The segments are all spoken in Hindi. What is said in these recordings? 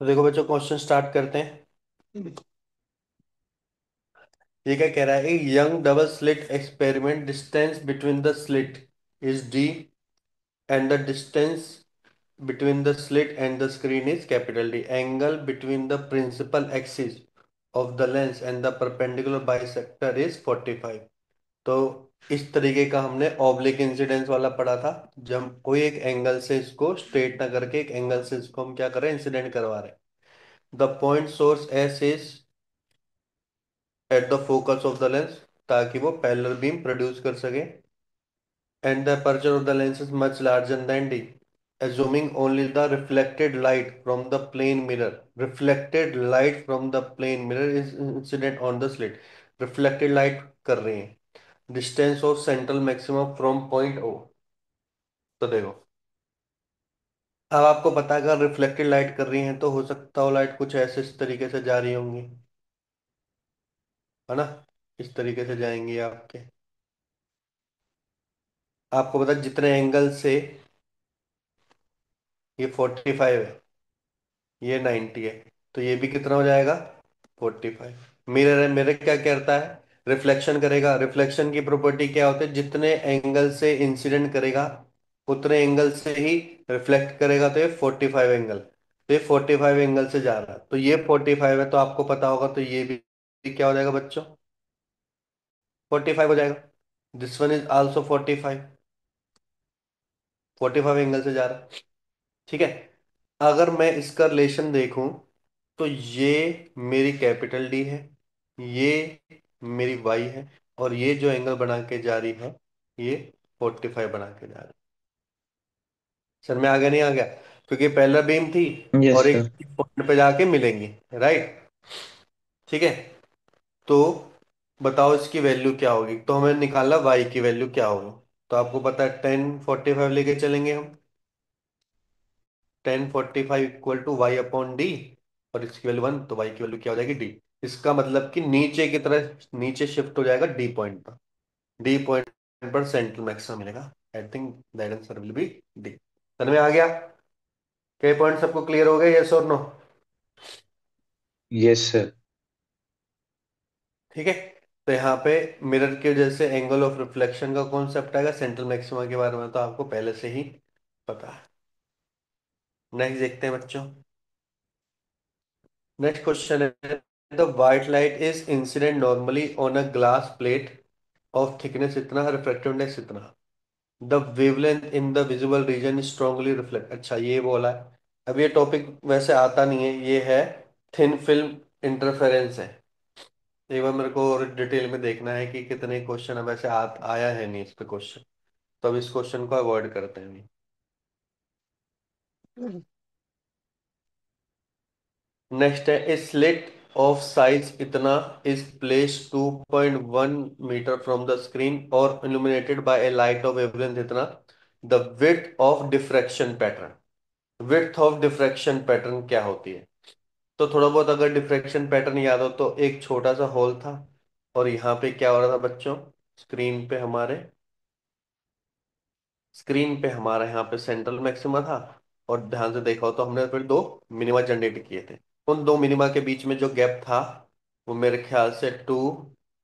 तो देखो बच्चों, क्वेश्चन स्टार्ट करते हैं। ये क्या कह रहा है? A young double slit experiment, distance between the slit is D and the distance between the slit and the screen is capital D. Angle between the principal axis of the lens and the perpendicular bisector is 45. तो इस तरीके का हमने ऑब्लिक इंसिडेंस वाला पढ़ा था। जब हम कोई एक एंगल से इसको स्ट्रेट ना करके एक एंगल से इसको हम क्या कर रहे हैं, इंसिडेंट करवा रहे हैं। The point source S is at the focus of the lens, ताकि वो पैरेलल बीम प्रोड्यूस कर सके। And the aperture of the lens is much larger than D. Assuming only the reflected light from the plane mirror. Reflected light from the plane mirror is incident on the slit. Reflected light कर रही है। Distance of central maximum from point O. तो देखो, अब आपको पता है अगर रिफ्लेक्टेड लाइट कर रही है तो हो सकता हो लाइट कुछ ऐसे इस तरीके से जा रही होंगी, है ना। इस तरीके से जाएंगी आपके। आपको पता है जितने एंगल से ये 45 है, ये 90 है, तो ये भी कितना हो जाएगा? 45। मिरर है, मिरर क्या करता है? रिफ्लेक्शन करेगा। रिफ्लेक्शन की प्रॉपर्टी क्या होती है? जितने एंगल से इंसिडेंट करेगा उतने एंगल से ही रिफ्लेक्ट करेगा। तो ये 45 एंगल, तो ये 45 एंगल से जा रहा है, तो ये 45 है, तो आपको पता होगा, तो ये भी क्या हो जाएगा बच्चों? 45 हो जाएगा। This one is also 45, 45 angle से जा रहा है। ठीक है। अगर मैं इसका रिलेशन देखूं तो ये मेरी कैपिटल डी है, ये मेरी वाई है, और ये जो एंगल बना के जा रही है ये 45 बना के जा रही है। सर में आ गया नहीं आ गया? क्योंकि पहला बीम थी यस और एक सर। पॉइंट पे जाके मिलेंगी, राइट। ठीक है। तो बताओ इसकी वैल्यू क्या होगी, तो हमें निकालना वाई की वैल्यू क्या होगी। तो आपको पता है 1045 लेके चलेंगे हम। 1045 equal to Y upon D, और इसकी वैल्यू 1, तो वाई की वैल्यू क्या हो जाएगी? डी। इसका मतलब कि नीचे की तरह नीचे शिफ्ट हो जाएगा डी पॉइंट पर। डी पॉइंट पर सेंट्रल मैक्सिमम मिलेगा। I think that answer will be D. समझ में आ गया? के पॉइंट सबको क्लियर हो गए, यस और नो? Yes sir. ठीक है। तो यहाँ पे मिरर के जैसे एंगल ऑफ रिफ्लेक्शन का कॉन्सेप्ट आएगा, सेंट्रल मैक्सिमा के बारे में तो आपको पहले से ही पता है। नेक्स्ट देखते हैं बच्चों। नेक्स्ट क्वेश्चन है, the white light is incident normally on a glass plate of thickness इतना, रिफ्रैक्टिव इंडेक्स इतना। The wavelength in the visible region strongly reflect. अच्छा, ये बोला है। अब ये टॉपिक वैसे आता नहीं है, ये है थिन फिल्म इंटरफेरेंस है। एक बार मेरे को और डिटेल में देखना है कि कितने क्वेश्चन अब ऐसे आया है नहीं इस पे क्वेश्चन। तो अब इस क्वेश्चन को अवॉइड करते हैं। नेक्स्ट है, ए स्लिट ऑफ साइज इतना is place 2.1 metre from the screen और illuminated by a light of wavelength इतना। The width of diffraction pattern. Width of diffraction pattern क्या होती है? तो थोड़ा बहुत अगर डिफ्रैक्शन पैटर्न याद हो तो एक छोटा सा होल था, और यहाँ पे क्या हो रहा था बच्चों? स्क्रीन पे हमारे स्क्रीन पे हमारा यहाँ पे सेंट्रल मैक्सिमा था, और ध्यान से देखा हो तो हमने फिर दो मिनिमा जनरेट किए थे। उन दो मिनिमा के बीच में जो गैप था वो मेरे ख्याल से 2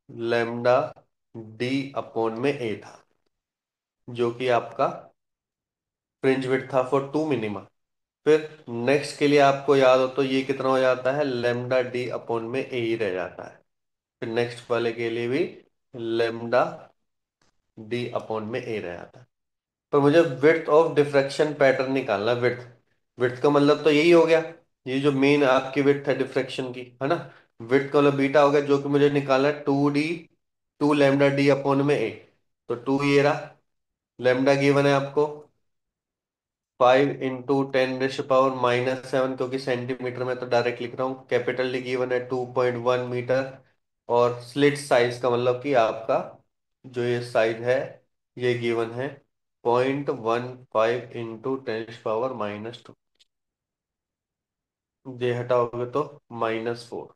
लैम्डा डी अपॉन में ए था, जो कि आपका फ्रिंज विड्थ था फॉर 2 मिनिमा। फिर नेक्स्ट के लिए आपको याद हो तो ये कितना हो जाता है? लैम्डा डी अपॉन में ए ही रह जाता है। फिर नेक्स्ट वाले के लिए भी लैम्डा डी अपॉन में ए रह जाता है। पर मुझे विड्थ ऑफ डिफ्रैक्शन पैटर्न निकालना। विड्थ, विड्थ का मतलब तो यही हो गया, ये जो मेन आपकी विड्थ है डिफ्रैक्शन की, है ना। विड्थ का मतलब बीटा हो गया, जो कि मुझे निकालना है 2 डी, 2 लैम्डा डी अपॉन में ए। तो 2 ये रहा। लैम्डा गिवन है आपको 5 × 10⁻⁻⁷, क्योंकि सेंटीमीटर में तो डायरेक्ट लिख रहा हूँ। कैपिटल डी गिवन है 2.1 मीटर। और स्लिट साइज का मतलब कि आपका जो ये साइज है ये गिवन है 0.15 × 10⁻²। ये हटाओगे तो -4,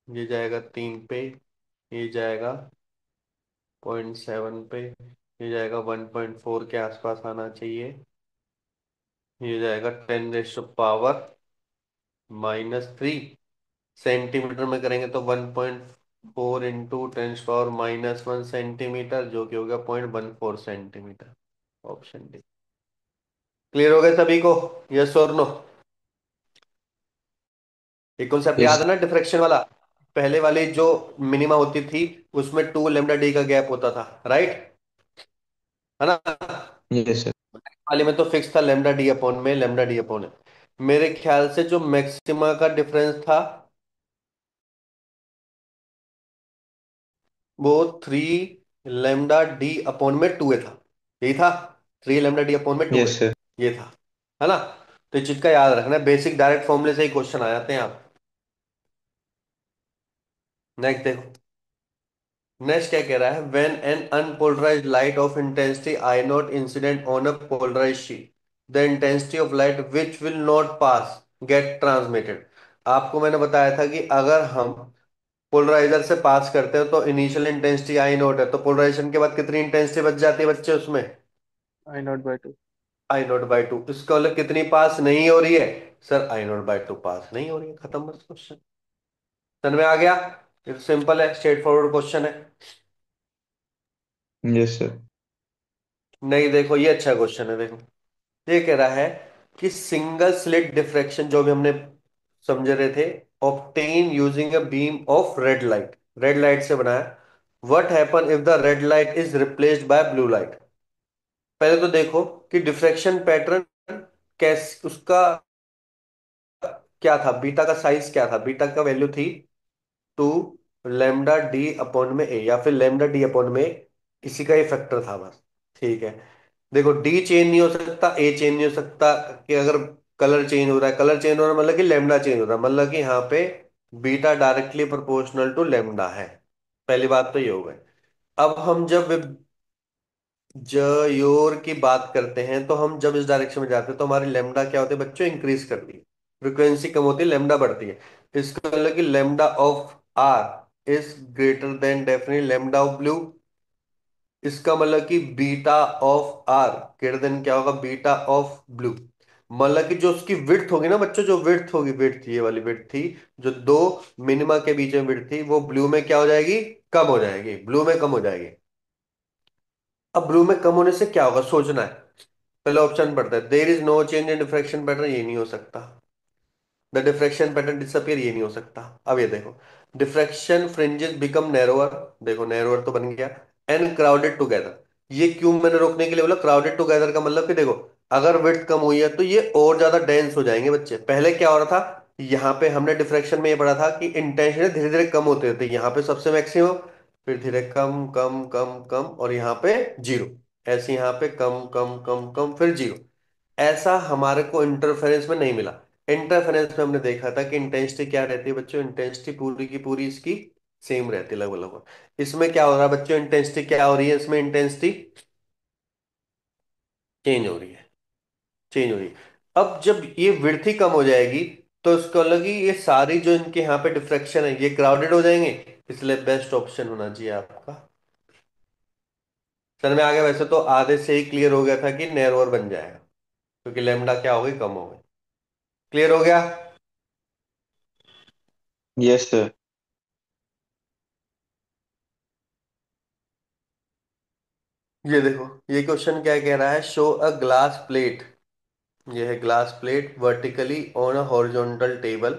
ये जाएगा 3 पे, ये जाएगा 0.7 पे, ये जाएगा 1.4 के आसपास आना चाहिए, ये जाएगा 10⁻⁻⁴। -3 सेंटीमीटर में करेंगे तो 1.4 इंटू 10⁻⁻1 सेंटीमीटर, जो कि हो गया 0.14 सेंटीमीटर। Option D. क्लियर हो गए सभी को? यस और नो? एक कॉन्सेप्ट याद यस। है ना डिफ्रैक्शन वाला? पहले वाली जो मिनिमा होती थी, उसमें 2 λ d का गैप होता था, राइट? है ना? Yes sir. वाले में तो फिक्स था λ d/में। मेरे ख्याल से जो मैक्सिमा का डिफरेंस था वो 3 λ d/2 था। यही था, 3 λ d/2। Yes sir. ये था, है ना? तो इस चीज का याद रखना, बेसिक डायरेक्ट फॉर्मूले से ही क्वेश्चन आ जाते हैं आप। नेक्स्ट देखो। नेक्स्ट क्या कह रहा है? When an unpolarised light of intensity I nought incident on a polarised sheet, the intensity of light which will not pass get transmitted. आपको मैंने बताया था कि अगर हम पोलराइजर से पास करते हो तो इनिशियल इंटेंसिटी आई नॉट है, तो पोलराइजेशन के बाद कितनी इंटेंसिटी बच जाती है बच्चे उसमें? I0/2। I0/2। इसका मतलब कितनी पास नहीं हो रही है? सर I0/2 पास नहीं हो रही है, खत्म बस क्वेश्चन। समझ में आ गया? ये तो सिंपल है, स्ट्रेट फॉरवर्ड क्वेश्चन है। Yes sir. नहीं देखो, ये अच्छा क्वेश्चन है, देखो। ये कह रहा है कि सिंगल स्लिट डिफ्रैक्शन, जो भी हमने समझ रहे थे, obtain using a beam of red light, red light से बनाया। What happen if the red light is replaced by blue light? पहले तो देखो कि डिफ्रैक्शन पैटर्न कैस उसका क्या था, बीटा का साइज क्या था? बीटा का वैल्यू थी 2 λ d/ए, या फिर λ d/ए, इसी का ही फैक्टर था बस। ठीक है। देखो डी चेंज नहीं हो सकता, ए चेंज नहीं हो सकता। कि अगर कलर चेंज हो रहा है, कलर चेंज हो रहा है मतलब कि लेमडा चेंज हो रहा है, मतलब कि यहाँ पे beta directly proportional to lambda है। पहली बात तो ये हो गई। अब हम जब जयोर की बात करते हैं, तो हम जब इस डायरेक्शन में जाते हैं तो हमारी लेमडा क्या होती है बच्चों? इंक्रीज करती है। फ्रीक्वेंसी कम होती है, लेमडा बढ़ती है। इसका मतलब कि lambda of R is greater than definitely lambda of blue. इसका मतलब कि beta of R greater than क्या होगा? Beta of blue. मतलब कि जो उसकी विड्थ होगी ना बच्चों, जो विड्थ होगी, विड्थ ये वाली विड्थ थी, जो दो मिनिमा के बीच में विड्थ थी, वो ब्लू में क्या हो जाएगी? कम हो जाएगी, ब्लू में कम हो जाएगी। अब ब्लू में कम होने से क्या होगा, सोचना है। पहले ऑप्शन पढ़ते हैं। There is no change in diffraction pattern, ये नहीं हो सकता। द डिफ्रैक्शन पैटर्न डिसअपियर, ये नहीं हो सकता। अब ये देखो, डिफ्रैक्शन फ्रिंजेस बिकम नैरोअर, देखो नैरोअर तो बन गया। एंड क्राउडेड टुगेदर, ये क्यों मैंने रोकने के लिए बोला क्राउडेड टुगेदर का मतलब कि देखो, अगर विड्थ कम हुई है तो ये और ज्यादा डेंस हो जाएंगे बच्चे। पहले क्या हो रहा था, यहाँ पे हमने डिफ्रैक्शन में ये पढ़ा था कि इंटेंशन धीरे धीरे कम होते होते यहाँ पे सबसे मैक्सिमम, फिर धीरे कम कम कम कम, और यहाँ पे जीरो। ऐसे यहाँ पे कम कम कम कम फिर जीरो। ऐसा हमारे को इंटरफेरेंस में नहीं मिला। इंटरफेरेंस में हमने देखा था कि इंटेंसिटी क्या रहती है बच्चों? इंटेंसिटी पूरी की पूरी इसकी सेम रहती है लगभग लगभग। इसमें क्या हो रहा है बच्चों? इंटेंसिटी क्या हो रही है इसमें? इंटेंसिटी चेंज हो रही है, चेंज हो रही है। अब जब ये विड्थ ही कम हो जाएगी, तो इसको लगी ये सारी जो इनके यहाँ पे डिफ्रैक्शन है ये क्राउडेड हो जाएंगे। इसलिए बेस्ट ऑप्शन होना चाहिए आपका। समझ में आ गया? वैसे तो आधे से ही क्लियर हो गया था कि नैरोअर बन जाएगा, क्योंकि लेमडा क्या हो गई? कम हो गई। क्लियर हो गया? Yes sir. ये देखो, ये क्वेश्चन क्या कह रहा है? शो अ ग्लास प्लेट, ये है glass plate, vertically on a horizontal table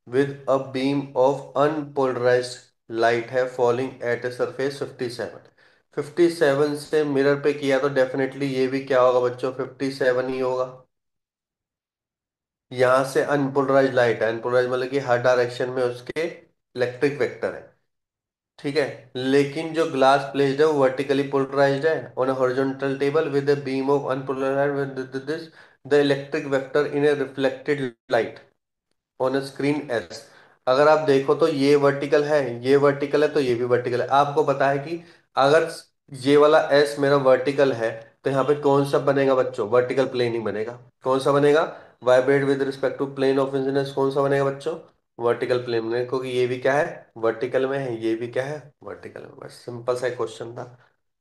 with a beam of unpolarised light है फॉलिंग एट ए सरफेस 57। 57 से मिरर पे किया तो डेफिनेटली ये भी क्या होगा बच्चों? 57 ही होगा। यहां से अनपोलराइज लाइट है, अनपोलराइज मतलब कि हर डायरेक्शन में उसके इलेक्ट्रिक वेक्टर है। ठीक है। लेकिन जो ग्लास प्लेट है वो वर्टिकली पोलराइज्ड है on a horizontal table with a beam of unpolarised with this the electric vector in A reflected light on screen S. अगर आप देखो तो ये वर्टिकल है, ये वर्टिकल है, तो ये भी वर्टिकल है। आपको पता है कि अगर ये वाला एस मेरा वर्टिकल है, तो यहाँ पे कौन सा बनेगा बच्चों? वर्टिकल प्लेन ही बनेगा। कौन सा बनेगा? Vibrate with respect to plane of incidence, कौन सा बनेगा बच्चों? वर्टिकल प्लेन बनेगा, क्योंकि ये भी क्या है? वर्टिकल में है, ये भी क्या है? वर्टिकल में। बस सिंपल सा क्वेश्चन था,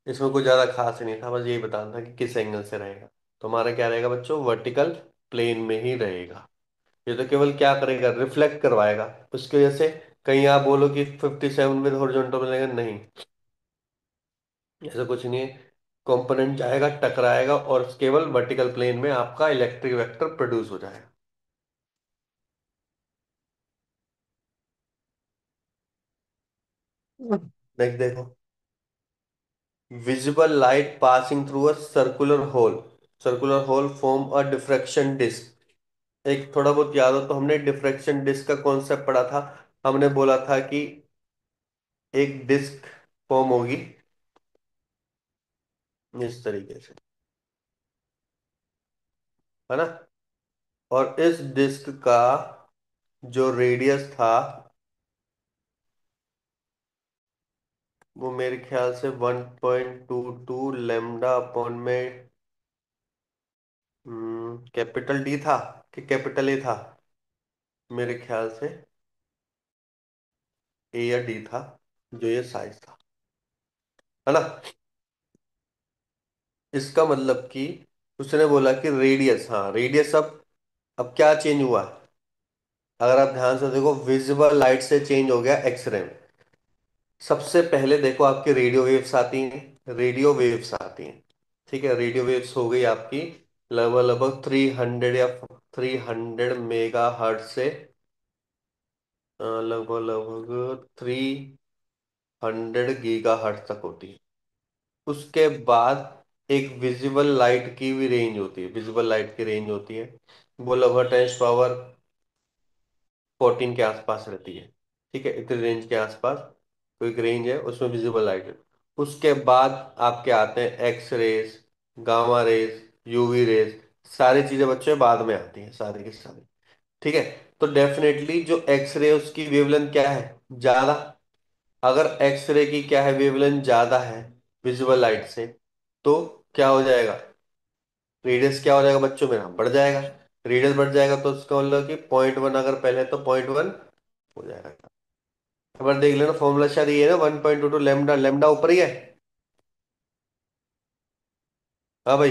इसमें कुछ ज्यादा खास नहीं था, बस यही बताना था कि किस एंगल से रहेगा। तो हमारा क्या रहेगा बच्चों? वर्टिकल प्लेन में ही रहेगा। ये तो केवल क्या करेगा, रिफ्लेक्ट करवाएगा। उसकी वजह से कहीं आप बोलो कि 57 विद हॉरिजॉन्टल मिलेगा, नहीं, ऐसा कुछ नहीं है। कंपोनेंट जाएगा, टकराएगा और केवल वर्टिकल प्लेन में आपका इलेक्ट्रिक वेक्टर प्रोड्यूस हो जाएगा। नेक्स्ट देखो, visible light passing through a circular hole form a diffraction disc. एक थोड़ा बहुत याद हो तो हमने डिफ्रैक्शन डिस्क का कॉन्सेप्ट पढ़ा था। हमने बोला था कि एक डिस्क फॉर्म होगी इस तरीके से, है ना, और इस डिस्क का जो रेडियस था वो मेरे ख्याल से 1.22 लेमडा अपॉन में कैपिटल डी था कि कैपिटल ए था, मेरे ख्याल से ए या डी था, जो ये साइज था, है ना। इसका मतलब कि उसने बोला कि रेडियस, हाँ रेडियस, अब क्या चेंज हुआ, अगर आप ध्यान से देखो, विजिबल लाइट से चेंज हो गया एक्सरे में। सबसे पहले देखो आपकी रेडियो वेव्स आती हैं, रेडियो वेव्स आती हैं, ठीक है, रेडियो वेव्स हो गई आपकी लगभग लगभग 300 या 300 मेगा हर्ट से लगभग लगभग 300 गीगा हर्ट तक होती है। उसके बाद एक विजिबल लाइट की भी रेंज होती है, विजिबल लाइट की रेंज होती है, वो लगभग 10 पावर 14 के आसपास रहती है, ठीक है, इतने रेंज के आसपास कोई रेंज है उसमें विजिबल लाइट है। उसके बाद आपके आते हैं X rays, gamma rays, UV rays, सारी चीजें बच्चों बाद में आती हैं, सारी की सारी, ठीक है। तो डेफिनेटली जो एक्स रे उसकी वेवलेंथ क्या है, ज्यादा। अगर एक्सरे की क्या है, वेवलेंथ ज्यादा है विजिबल लाइट से, तो क्या हो जाएगा, रेडियस क्या हो जाएगा बच्चों मेरा, बढ़ जाएगा। रेडियस बढ़ जाएगा तो उसका मतलब कि 0.1 अगर पहले है तो 0.1 हो जाएगा। अब देख लेना फॉर्मूला शायद ये है ना, 1.22 लेमडा, लेमडा ऊपर ही है। हाँ भाई,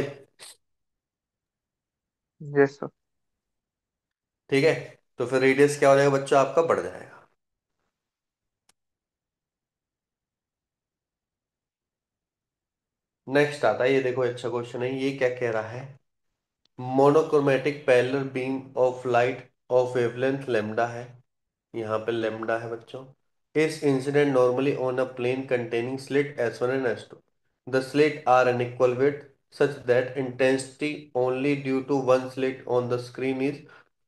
यस सर। ठीक है, तो फिर रेडियस क्या हो जाएगा बच्चों, आपका बढ़ जाएगा। नेक्स्ट आता है, ये देखो अच्छा क्वेश्चन है, ये क्या कह रहा है, monochromatic parallel beam of light of wavelength lambda है, यहाँ पे लेमडा है बच्चों, is incident normally on a plane containing slit S1 and S2, the slit are unequal with such that intensity only due to one slit on the screen is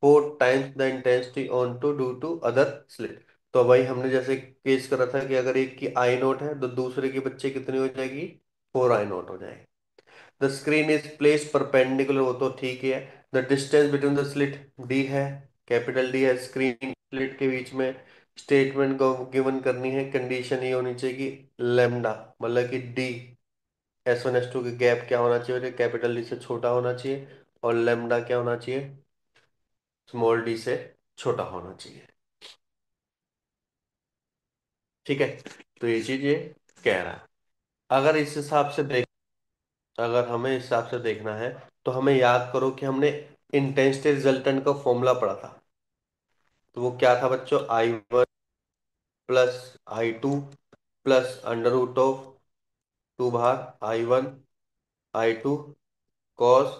4 times the intensity on to due to other slit। तो भाई हमने जैसे केस करा था कि अगर एक की आई नोट है तो दूसरे की बच्चे कितनी हो जाएगी, 4 आई नोट हो जाएगी। The screen is place perpendicular, वो तो ठीक ही है। The distance between the slit D है, कैपिटल डी है, स्क्रीन स्लिट के बीच में स्टेटमेंट को गिवन करनी है, कंडीशन ये होनी चाहिए कि लेमडा मतलब कि डी, S1 S2 के गैप क्या होना चाहिए, कैपिटल डी से छोटा होना चाहिए, और लेमडा क्या होना चाहिए, स्मॉल डी से छोटा होना चाहिए, ठीक है। तो ये चीज ये कह रहा है। अगर इस हिसाब से देख, अगर हमें इस हिसाब से देखना है तो हमें याद करो कि हमने इंटेंसिटी रिजल्टेंट का फॉर्मूला पढ़ा था, तो वो क्या था बच्चों, I1 plus I2 plus under root of 2 भाग I1 I2 cos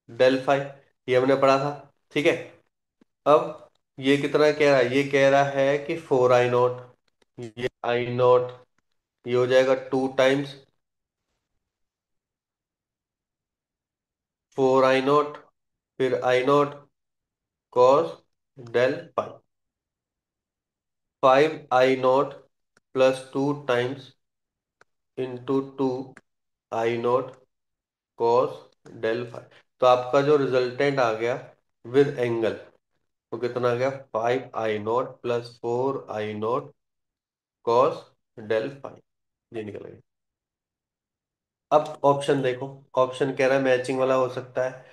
del phi, ये हमने पढ़ा था, ठीक है। अब ये कितना कह रहा है, ये कह रहा है कि 4 I0, ये I0, ये हो जाएगा 2 टाइम्स 4I0, फिर I0 cos del phi, 5I0 plus 2 times into 2I0 cos del phi. तो आपका जो रिजल्टेंट आ गया विद एंगल, वो कितना आ गया, 5I0 plus 4I0 cos del phi, ये निकल गया। अब ऑप्शन देखो, ऑप्शन कह रहा है मैचिंग वाला हो सकता है,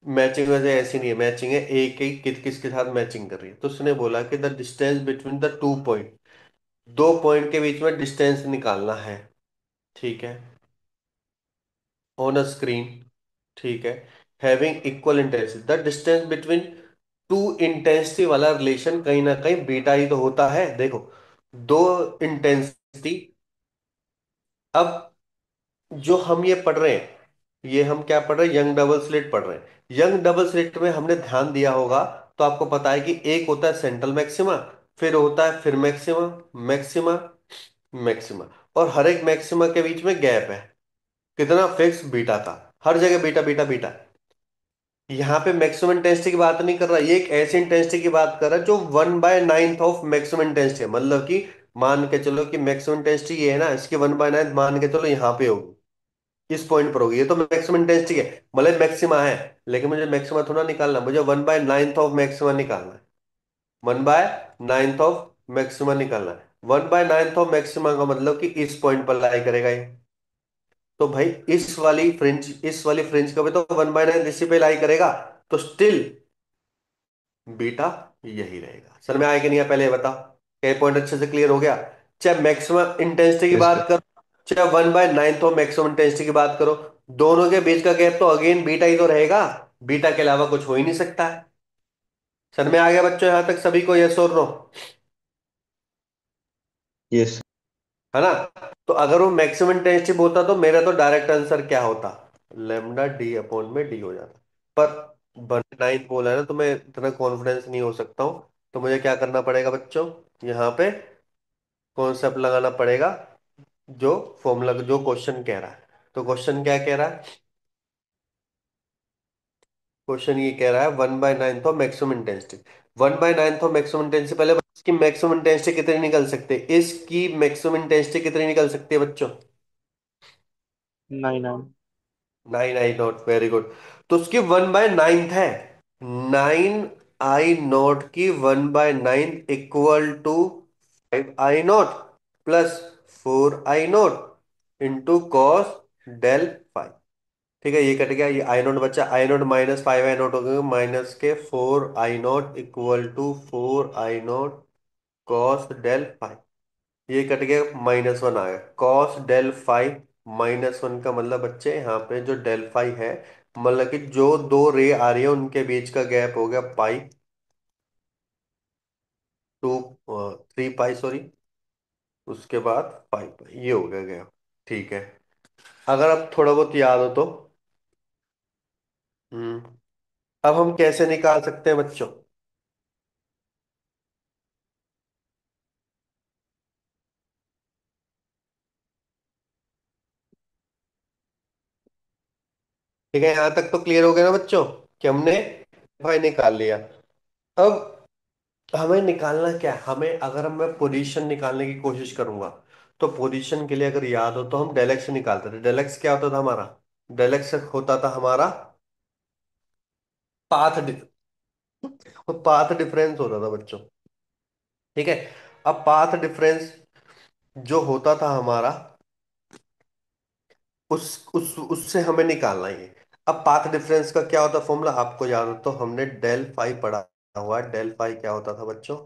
मैचिंग वैसे ऐसी नहीं है, मैचिंग है एक ही किसके साथ मैचिंग कर रही है। तो उसने बोला कि the distance between the 2 point, 2 point के बीच में डिस्टेंस निकालना है, ठीक है, ऑन अ स्क्रीन, ठीक है, having equal intensity, the distance between two intensity वाला रिलेशन कहीं ना कहीं बीटा ही तो होता है। देखो, दो इंटेंसिटी। अब जो हम ये पढ़ रहे हैं, ये हम क्या पढ़ रहे हैं, यंग डबल स्लिट पढ़ रहे हैं। यंग डबल स्लिट में हमने ध्यान दिया होगा तो आपको पता है कि एक होता है सेंट्रल मैक्सिमा, फिर होता है फिर मैक्सिमा, मैक्सिमा, मैक्सिमा, और हर एक मैक्सिमा के बीच में गैप है। कितना? फिक्स बीटा का। हर जगह बीटा बीटा बीटा। यहाँ पे मैक्सिमम इंटेंसिटी की बात नहीं कर रहा, ये एक ऐसी इंटेंसिटी की बात कर रहा है जो 1/9 ऑफ मैक्सिमम इंटेंसिटी है। मतलब कि मान के चलो कि मैक्सिमम इंटेंसिटी ये है ना, इसकी 1/9 मान के चलो यहाँ पे होगी, इस पॉइंट पर होगी। ये तो मैक्सिमम इंटेंसिटी है, मतलब मैक्सिमा है। लेकिन मुझे मैक्सिमा थोड़ा निकालना, मुझे 1/9 ऑफ मैक्सिमा निकालना है। 1/9 ऑफ मैक्सिमा निकालना है। 1/9 ऑफ मैक्सिमा का मतलब कि इस पॉइंट पर लाई करेगा ये। तो भाई इस वाली फ्रिंज का भी तो 1/9 इसी पे लाई करेगा। तो स्टिल बीटा यही रहेगा। सर में आया कि नहीं आया, पहले ये बताओ। क्या पॉइंट अच्छे से क्लियर हो गया? चाहे मैक्सिमम इंटेंसिटी की यस बात सर। करो, चाहे 1/9 तो मैक्सिमम इंटेंसिटी की बात करो, दोनों के बीच का गैप तो अगेन बीटा ही तो रहेगा। बीटा के अलावा कुछ हो ही नहीं सकता है। सर में आ गया बच्चों यहां तक सभी को? यस और नो? यस। है ना? तो अगर वो मैक्सिमम इंटेंसिटी बोलता तो मेरा तो डायरेक्ट आंसर क्या होता, लेमडा डी अपॉन में डी हो जाता। पर 1/9 बोला है ना, तो मैं इतना कॉन्फिडेंस नहीं हो सकता हूं। तो मुझे क्या करना पड़ेगा बच्चों, यहाँ पे कॉन्सेप्ट लगाना पड़ेगा, जो फॉर्मूला जो क्वेश्चन कह रहा है। तो क्वेश्चन क्या कह रहा है? क्वेश्चन ये कह रहा है 1/9 तो मैक्सिमम इंटेंसिटी। 1/9 तो मैक्सिमम इंटेंसिटी, पहले इसकी मैक्सिमम इंटेंसिटी कितनी निकल सकते हैं? इसकी मैक्सिमम इंटेंसिटी कितनी निकल सकती है बच्चों? 9 9। 9 I नॉट, वेरी गुड। तो उसकी 1/9 है। 9 I नॉट की 1/9 equal to 5 I nought plus 4 I nought into cos del phi. ठीक है, ये कट गया, ये आई नॉट बचा। I nought minus 5 I nought हो गए, माइनस के 4 I nought equal to 4 I nought cos del phi. ये कट गया, -1 आ गया। कॉस डेल फाइव -1 का मतलब बच्चे यहाँ पे जो डेल फाइव है, मतलब कि जो दो रे आ रही है उनके बीच का गैप हो गया पाई, 2, 3 पाई सॉरी, उसके बाद 5 पाई, ये हो गया गैप। ठीक है, अगर अब थोड़ा बहुत याद हो तो। हम्म अब हम कैसे निकाल सकते हैं बच्चों? ठीक है, यहां तक तो क्लियर हो गया ना बच्चों, कि हमने फाई निकाल लिया। अब हमें निकालना क्या है? हमें, अगर मैं पोजीशन निकालने की कोशिश करूंगा, तो पोजीशन के लिए अगर याद हो तो हम डेल एक्स निकालते थे। डेल एक्स क्या होता था हमारा? डेल एक्स होता था हमारा पाथ, पाथ डिफरेंस होता था बच्चों। ठीक है, अब पाथ डिफरेंस जो होता था हमारा, उस उससे हमें निकालना ही है। अब पाथ डिफरेंस का क्या होता फॉर्मूला आपको याद हो तो, हमने डेल फाइव पढ़ा हुआ है। डेल फाइव क्या होता था बच्चों?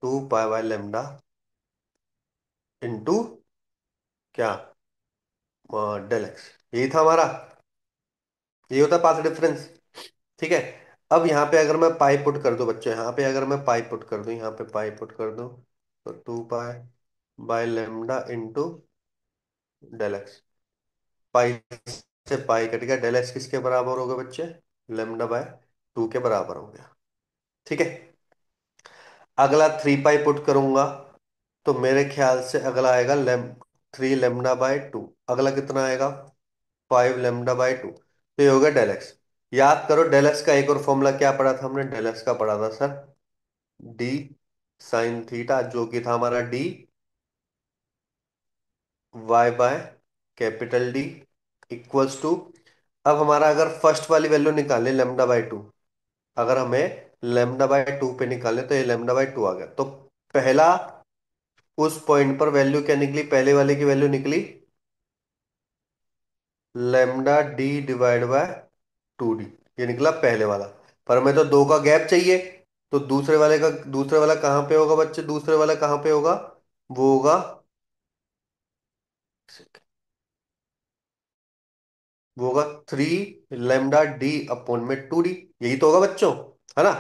2 पाई बाय लेमडा इंटू क्या, डेल एक्स। यही था हमारा, यही होता है पाथ डिफरेंस। ठीक है, अब यहाँ पे अगर मैं पाई पुट कर दूं बच्चों, यहाँ पे अगर मैं पाई पुट कर दूं, यहाँ पे पाई पुट कर दूं, तो 2 pi by lambda into del x. Pi से पाई कट गया, डेल एक्स किसके बराबर हो गया बच्चे? लेमडा बाय 2 के बराबर हो गया। ठीक है, अगला 3 पाई पुट करूंगा, तो मेरे ख्याल से अगला आएगा 3 लेमडा बाय 2। अगला कितना आएगा? 5 लेमडा बाय 2। तो ये हो गया डेल एक्स। याद करो, डेल एक्स का एक और फॉर्मूला क्या पढ़ा था हमने? डेल एक्स का पढ़ा था सर, डी साइन थीटा, जो कि था हमारा D Y by capital D equals to. अब हमारा अगर फर्स्ट वाली वैल्यू निकाले लेमडा बाय 2, अगर हमें लेमडा बाय 2 पे निकाले तो ये लेमडा बाय 2 आ गया। तो पहला, उस पॉइंट पर वैल्यू क्या निकली? पहले वाले की वैल्यू निकली lambda D divide by 2 D, ये निकला पहले वाला। पर हमें तो दो का गैप चाहिए, तो दूसरे वाला कहाँ पे होगा बच्चे? दूसरे वाला कहाँ पे होगा? वो होगा वो होगा 3 λd/2d। यही तो होगा बच्चों, है ना।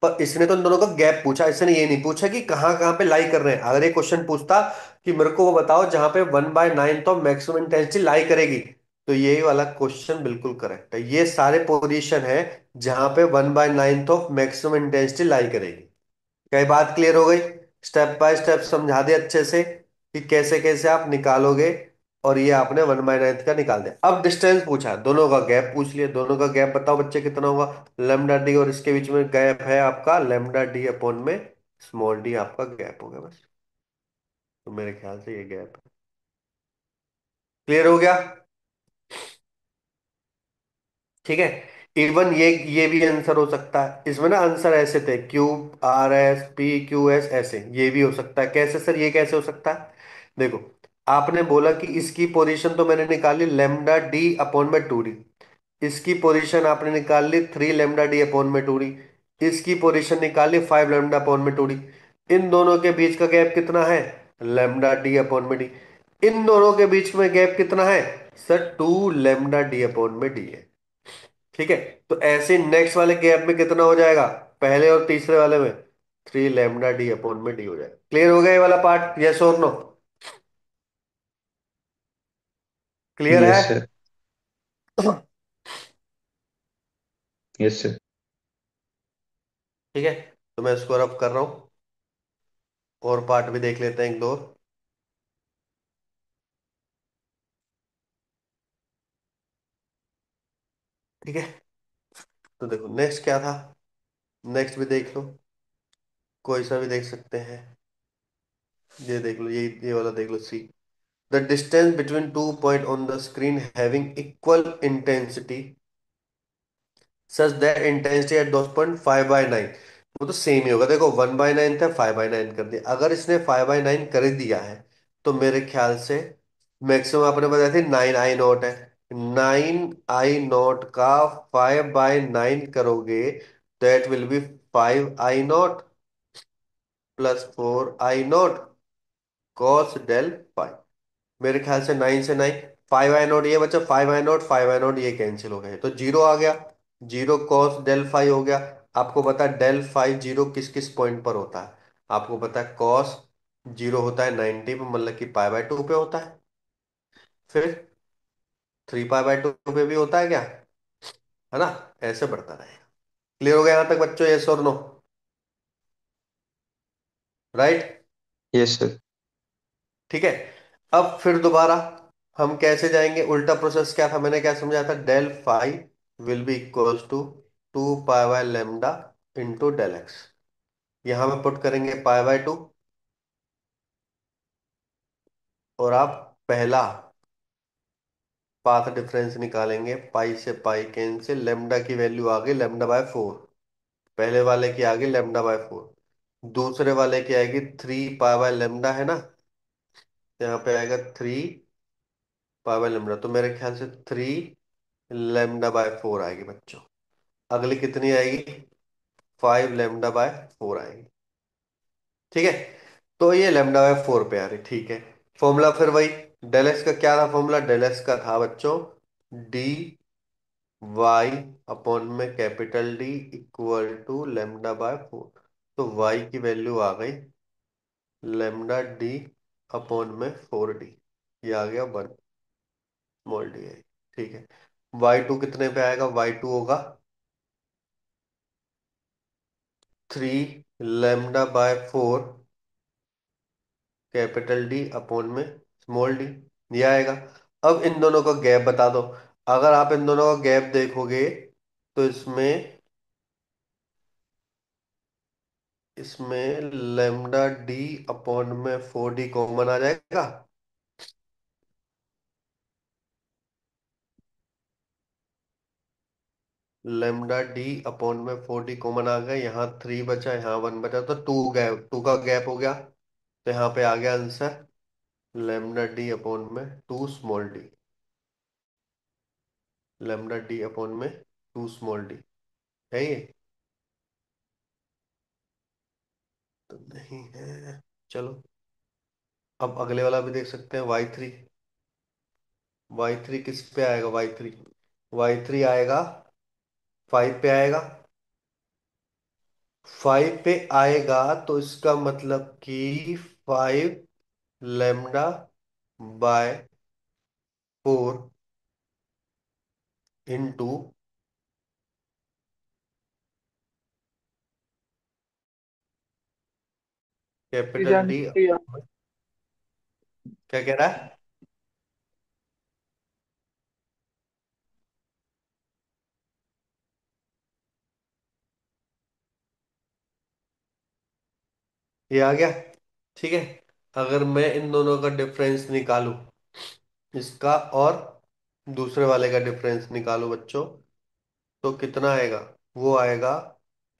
पर इसने तो इन दोनों का गैप पूछा, इसने ये नहीं पूछा कि कहाँ कहाँ पे लाई कर रहे हैं। अगर ये क्वेश्चन पूछता कि मेरे को वो बताओ जहां पे 1/9 ऑफ मैक्सिमम इंटेंसिटी लाई करेगी, तो यही वाला क्वेश्चन बिल्कुल करेक्ट है। ये सारे पोजीशन है जहां पे 1/9 ऑफ मैक्सिमम इंटेंसिटी लाई करेगी। क्या ये बात क्लियर हो गई? स्टेप बाय स्टेप समझा दे अच्छे से कि कैसे कैसे आप निकालोगे। और ये आपने 1/9 का निकाल दिया। अब डिस्टेंस पूछा है, दोनों का गैप पूछ लिया। दोनों का गैप बताओ बच्चे कितना होगा। लेमडा डी, और इसके बीच में गैप है आपका लेमडा डी अपॉन में स्मॉल डी, आपका गैप हो गया बस। तो मेरे ख्याल से ये गैप है। क्लियर हो गया? ठीक है। इवन ये भी आंसर हो सकता है। इसमें ना आंसर ऐसे थे, Q R S P Q S, ऐसे ये भी हो सकता है। कैसे सर, ये कैसे हो सकता है? देखो, आपने बोला कि इसकी पोजीशन तो मैंने निकाली लेमडा डी अपॉन में 2d। इसकी पोजीशन आपने निकाल ली 3 λd/2d। इसकी पोजीशन निकाली 5 λ/2d। इन दोनों के बीच का गैप कितना है? λd/डी। इन दोनों के बीच में गैप कितना है? सर 2 λd/डी है। ठीक है। तो ऐसे नेक्स्ट वाले गैप में कितना हो जाएगा? पहले और तीसरे वाले में 3 λd/डी हो जाएगा। क्लियर हो गया ये वाला पार्ट? यस और नो? क्लियर है? Yes sir. Yes sir. ठीक है। तो मैं इसको रब कर रहा हूं, और पार्ट भी देख लेते हैं एक दो और। ठीक है। तो देखो नेक्स्ट क्या था, नेक्स्ट भी देख लो, कोई सा भी देख सकते हैं। ये देख लो, ये वाला देख लो, C. The distance between 2 point on the screen having equal intensity such that intensity at those point 5/9। वो तो सेम ही होगा। देखो 1/9 था, 5/9 कर दिया। अगर इसने 5/9 कर दिया है, तो मेरे ख्याल से मैक्सिमम आपने बताया थी 9 I0 है। 9 I0 का 5/9 करोगे, that will be 5I0 +4I0 cos del phi. मेरे ख्याल से 9 से 9, 5I0 ये बच्चा, 5I0 ये कैंसिल हो गए तो जीरो आ गया। जीरो कॉस डेल फाइव हो गया। आपको पता है डेल फाइव जीरो किस किस पॉइंट पर होता है? आपको पता है कॉस जीरो होता है 90 पे, मतलब कि π/2 पे होता है। फिर 3π/2 पे भी होता है क्या, है ना? ऐसे बढ़ता रहेगा। क्लियर हो गया यहां तक बच्चों? यस और नो? राइट। Yes sir. ठीक है। अब फिर दोबारा हम कैसे जाएंगे? उल्टा प्रोसेस क्या था, मैंने क्या समझाया था? Del five will be equals to 2 π/λ into del x. यहां में पुट करेंगे π/2, और आप पहला पाथ डिफरेंस निकालेंगे। पाई से पाई कैंसिल, लेमडा की वैल्यू आ गई λ/4। पहले वाले की आ गई λ/4। दूसरे वाले की आएगी 3 π/λ, है ना। यहाँ पे आएगा 3 π/λ, तो मेरे ख्याल से 3 λ/4 आएगी बच्चों। अगली कितनी आएगी? 5 λ/4 आएगी। ठीक है। तो ये λ/4 पे आ रही, ठीक है। फॉर्मूला फिर वही, डेल एक्स का क्या था फॉर्मूला? डेल एक्स का था बच्चों dy/, में कैपिटल डी, इक्वल टू λ/4। तो y की वैल्यू आ गई λd/4d। ये आ गया 1, स्मॉल डी है। ठीक है। y2 कितने पे आएगा? y2 होगा 3 λ/4 कैपिटल डी अपॉन में स्मॉल डी। ये आएगा। अब इन दोनों का गैप बता दो। अगर आप इन दोनों का गैप देखोगे, तो इसमें इसमें λd/4d कॉमन आ जाएगा। λd/4d कॉमन आ गया। यहाँ 3 बचा, यहाँ 1 बचा, तो 2 का गैप हो गया। तो यहाँ पे आ गया answer λd/2 small D. λd/2 small D है ये? तो नहीं है। चलो, अब अगले वाला भी देख सकते हैं, y3। y3 किस पे आएगा? y3 आएगा 5 पे आएगा। 5 पे आएगा तो इसका मतलब कि 5 λ/4 इंटू ये कैपिटल जान डी। किया। क्या कह रहा है? ये आ गया। ठीक है। अगर मैं इन दोनों का डिफरेंस निकालूं, इसका और दूसरे वाले का डिफरेंस निकालूं बच्चों, तो कितना आएगा? वो आएगा,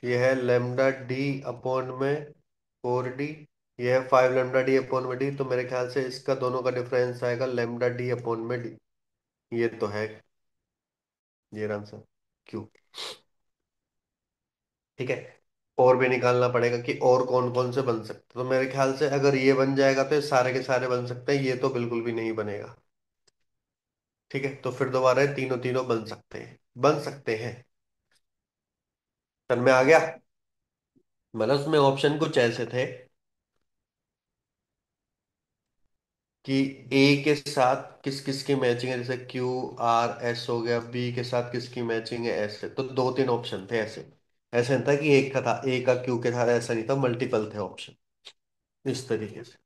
ये है लेमडा डी अपॉन में 4d, ये है 5 λ/d/d, तो मेरे ख्याल से इसका दोनों का डिफरेंस आएगा लेमडा डी अपॉन में डी। ये तो है, ये आंसर क्यों। ठीक है। और भी निकालना पड़ेगा कि और कौन कौन से बन सकते, तो मेरे ख्याल से अगर ये बन जाएगा तो ये सारे के सारे बन सकते हैं, ये तो बिल्कुल भी नहीं बनेगा। ठीक है, तो फिर दोबारा ये तीनों तीनों बन सकते हैं, बन सकते हैं। समझ में आ गया? मतलब उसमें ऑप्शन कुछ ऐसे थे कि ए के साथ किस किस की मैचिंग है, जैसे क्यू आर एस हो गया, बी के साथ किसकी मैचिंग है, ऐसे तो दो तीन ऑप्शन थे ऐसे। ऐसे नहीं था कि एक का था, ए का क्यू के साथ, ऐसा नहीं था, मल्टीपल थे ऑप्शन। इस तरीके से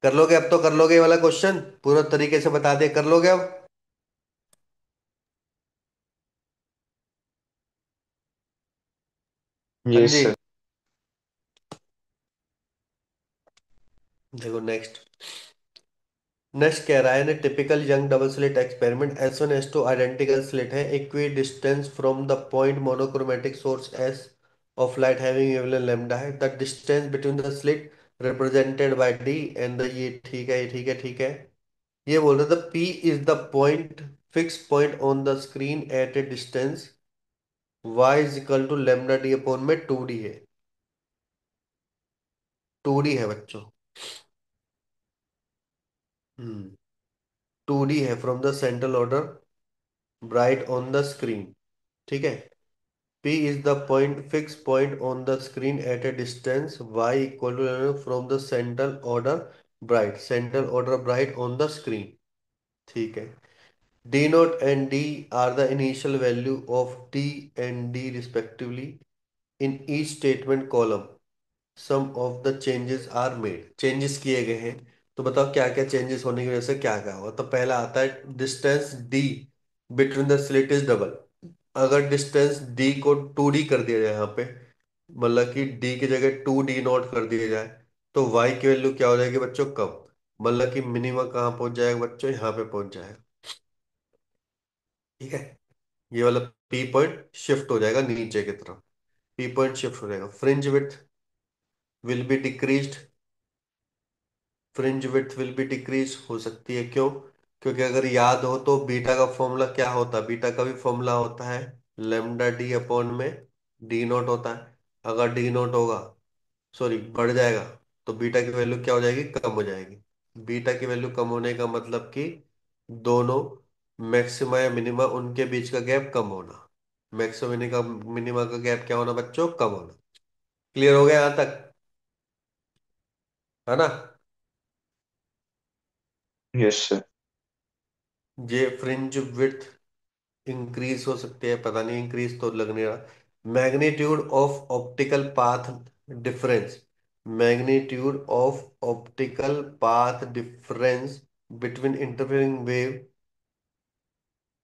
कर लोगे अब? तो कर लोगे ये वाला क्वेश्चन पूरा तरीके से बता दे, कर लोगे अब? हाँ यस जी। सर। देखो नेक्स्ट। नेक्स्ट कह रहा है ना, typical young double slit experiment, S1 S2 identical slit है, equidistance from the point monochromatic source S of light having wavelength lambda है, the distance between the slit represented by D and the, ये ठीक है, ये ठीक है, ठीक है। ये बोल रहे थे P is the point, fix point on the screen at a distance y is equal to lambda D upon में 2d है। 2d है बच्चों। हम्म 2d है from the central order bright on the screen. ठीक है। P is the point fixed point on the screen at a distance y equal to from the central order bright on the screen। ठीक है। D naught and D are the initial value of T and D respectively in each statement column। Some of the changes are made, changes किए गए हैं। तो बताओ क्या क्या चेंजेस होने की वजह से क्या क्या हुआ। तो पहला आता है distance D between the slit is double. अगर डिस्टेंस डी को 2d कर दिया जाए यहाँ पे, मतलब कि डी की जगह 2d0 कर दिया जाए, तो वाई की वैल्यू क्या हो जाएगी बच्चों? कम। मतलब कि मिनिमम कहाँ पहुंच जाएगा बच्चों? यहाँ पे पहुंच जाएगा। ठीक है। ये वाला पी पॉइंट शिफ्ट हो जाएगा नीचे की तरफ। पी पॉइंट शिफ्ट हो जाएगा। Fringe width will be decreased, fringe width will be decrease हो सकती है। क्यों? क्योंकि अगर याद हो तो बीटा का फॉर्मूला क्या होता है? बीटा का भी फॉर्मूला होता है लेमडा डी अपॉन में डी नोट होता है। अगर डी नोट होगा, सॉरी बढ़ जाएगा, तो बीटा की वैल्यू क्या हो जाएगी? कम हो जाएगी। बीटा की वैल्यू कम होने का मतलब कि दोनों मैक्सिमा या मिनिमा उनके बीच का गैप कम होना। मैक्सिमा मिनिमा मिनिमा का गैप क्या होना बच्चों? कम होना। क्लियर हो गया यहां तक? है ना? Yes sir. ये फ्रिंज विड्थ इंक्रीज हो सकती है, पता नहीं, इंक्रीज तो लग नहीं रहा। Magnitude of optical path difference, magnitude of optical path difference between interfering wave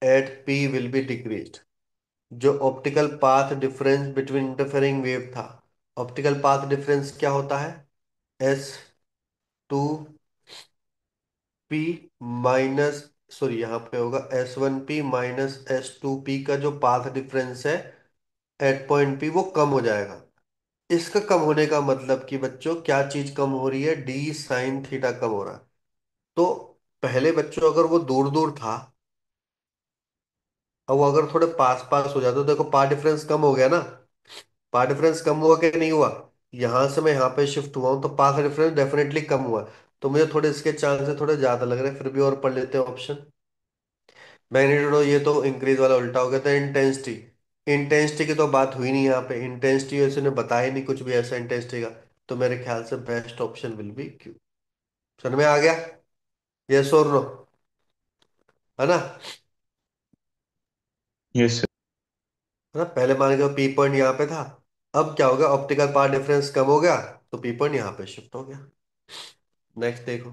at P will be decreased. जो optical path difference between interfering wave था, ऑप्टिकल पाथ डिफरेंस क्या होता है? S2 P माइनस, सॉरी यहाँ पे होगा S1 P minus S2 P का जो पाथ डिफरेंस है एट पॉइंट P, वो कम हो जाएगा। इसका कम होने का मतलब कि बच्चों क्या चीज कम हो रही है? डी साइन थीटा कम हो रहा है। तो पहले बच्चों अगर वो दूर दूर था, अब वो अगर थोड़े पास पास हो जाते तो देखो पाथ डिफरेंस कम हो गया ना। पाथ डिफरेंस कम हुआ कि नहीं हुआ? यहां से मैं यहाँ पे शिफ्ट हुआ हूं तो पाथ डिफरेंस डेफिनेटली कम हुआ। तो मुझे थोड़े इसके चांसेस थोड़े ज्यादा लग रहे हैं, फिर भी और पढ़ लेते हैं ऑप्शन। मैग्नीट्यूड ये तो इंक्रीज वाला उल्टा हो गया था। इंटेंसिटी, इंटेंसिटी की तो बात हुई नहीं यहाँ पे। इंटेंसिटी वैसे ने बताया नहीं कुछ भी ऐसा इंटेंसिटी का। तो मेरे ख्याल से best option will be Q. समझ में आ गया? यस और नो? है ना? Yes sir. है ना? पहले मान के पी पॉइंट यहाँ पे था, अब क्या हो गया, ऑप्टिकल पाथ डिफरेंस कम हो गया, तो पी पॉइंट यहाँ पे शिफ्ट हो गया। नेक्स्ट देखो।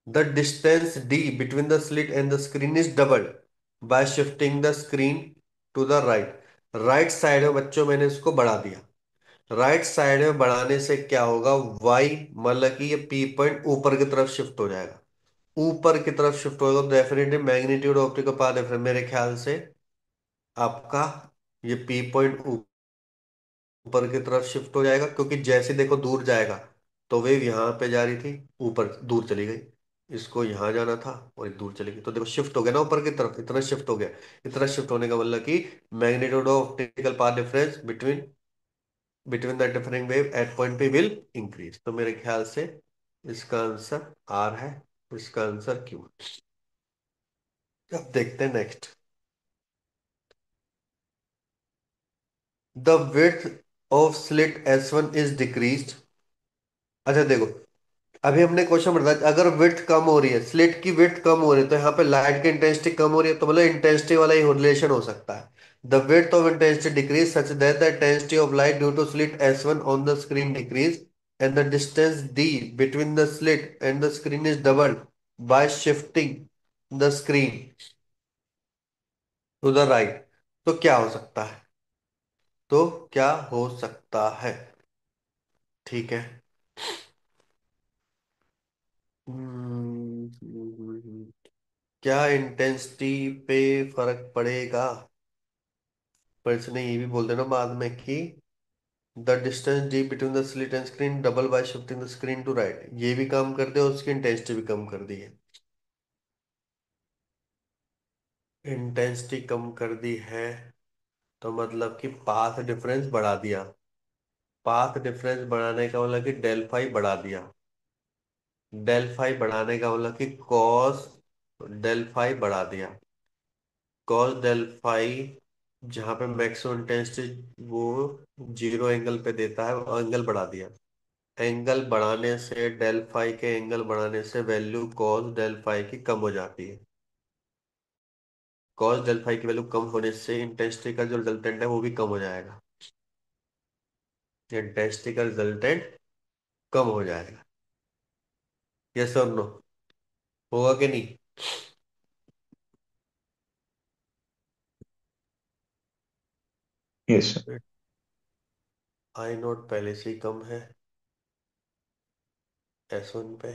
The distance d between the slit and the screen is doubled by shifting the screen to the right। Right side में बच्चों मैंने इसको बढ़ा दिया। राइट साइड में बढ़ाने से क्या होगा, y मतलब कि ये p पॉइंट ऊपर की तरफ शिफ्ट हो जाएगा। ऊपर की तरफ शिफ्ट होगा तो definitely magnitude optical path difference मेरे ख्याल से आपका ये p पॉइंट ऊपर की तरफ शिफ्ट हो जाएगा, क्योंकि जैसे देखो दूर जाएगा तो वेव यहाँ पे जा रही थी, ऊपर दूर चली गई। इसको यहाँ जाना था और ये दूर चली गई, तो देखो शिफ्ट हो गया ना ऊपर की तरफ, इतना शिफ्ट हो गया। इतना शिफ्ट होने का मतलब कि magnitude of optical path difference between between the differing wave eight point पे विल इंक्रीज। तो मेरे ख्याल से इसका आंसर आर है, इसका आंसर क्यू। अब देखते हैं next. The width of slit S1 is decreased. अच्छा देखो, अभी हमने क्वेश्चन बताया अगर विड्थ कम हो रही है, स्लिट की विड्थ कम हो रही है, तो यहाँ पे लाइट की इंटेंसिटी कम हो रही है, तो मतलब इंटेंसिटी वाला ही रिलेशन हो सकता है। The width of intensity decrease such that the intensity of light due to slit S1 on the screen decrease and the distance d between the slit and the screen is doubled by shifting the screen to the right। तो क्या हो सकता है? तो क्या हो सकता है? ठीक है। क्या इंटेंसिटी पे फर्क पड़ेगा? पर इसने ये भी बोल देना बाद में कि the distance D between the slit and screen double by shifting the screen to right, ये भी काम कर दिया और उसकी इंटेंसिटी भी कम कर दी है। इंटेंसिटी कम कर दी है तो मतलब कि पाथ डिफरेंस बढ़ा दिया। पाथ डिफरेंस बढ़ाने का मतलब कि डेल फाई बढ़ा दिया। डेल फाई बढ़ाने का मतलब कि कॉस डेल फाई बढ़ा दिया। कॉस डेल फाई, जहाँ पे मैक्सिमम इंटेंसिटी वो जीरो एंगल पे देता है, एंगल बढ़ा दिया। एंगल बढ़ाने से डेल फाई के एंगल बढ़ाने से वैल्यू कॉस डेल फाई की कम हो जाती है। कॉस डेल फाई की वैल्यू कम होने से इंटेंसिटी का जो रिजल्टेंट है वो भी कम हो जाएगा। इंटेंसिटी का रिजल्टेंट कम हो जाएगा। यस और नो? होगा कि नहीं? Yes sir. आई नोट पहले से ही कम है S1 पे,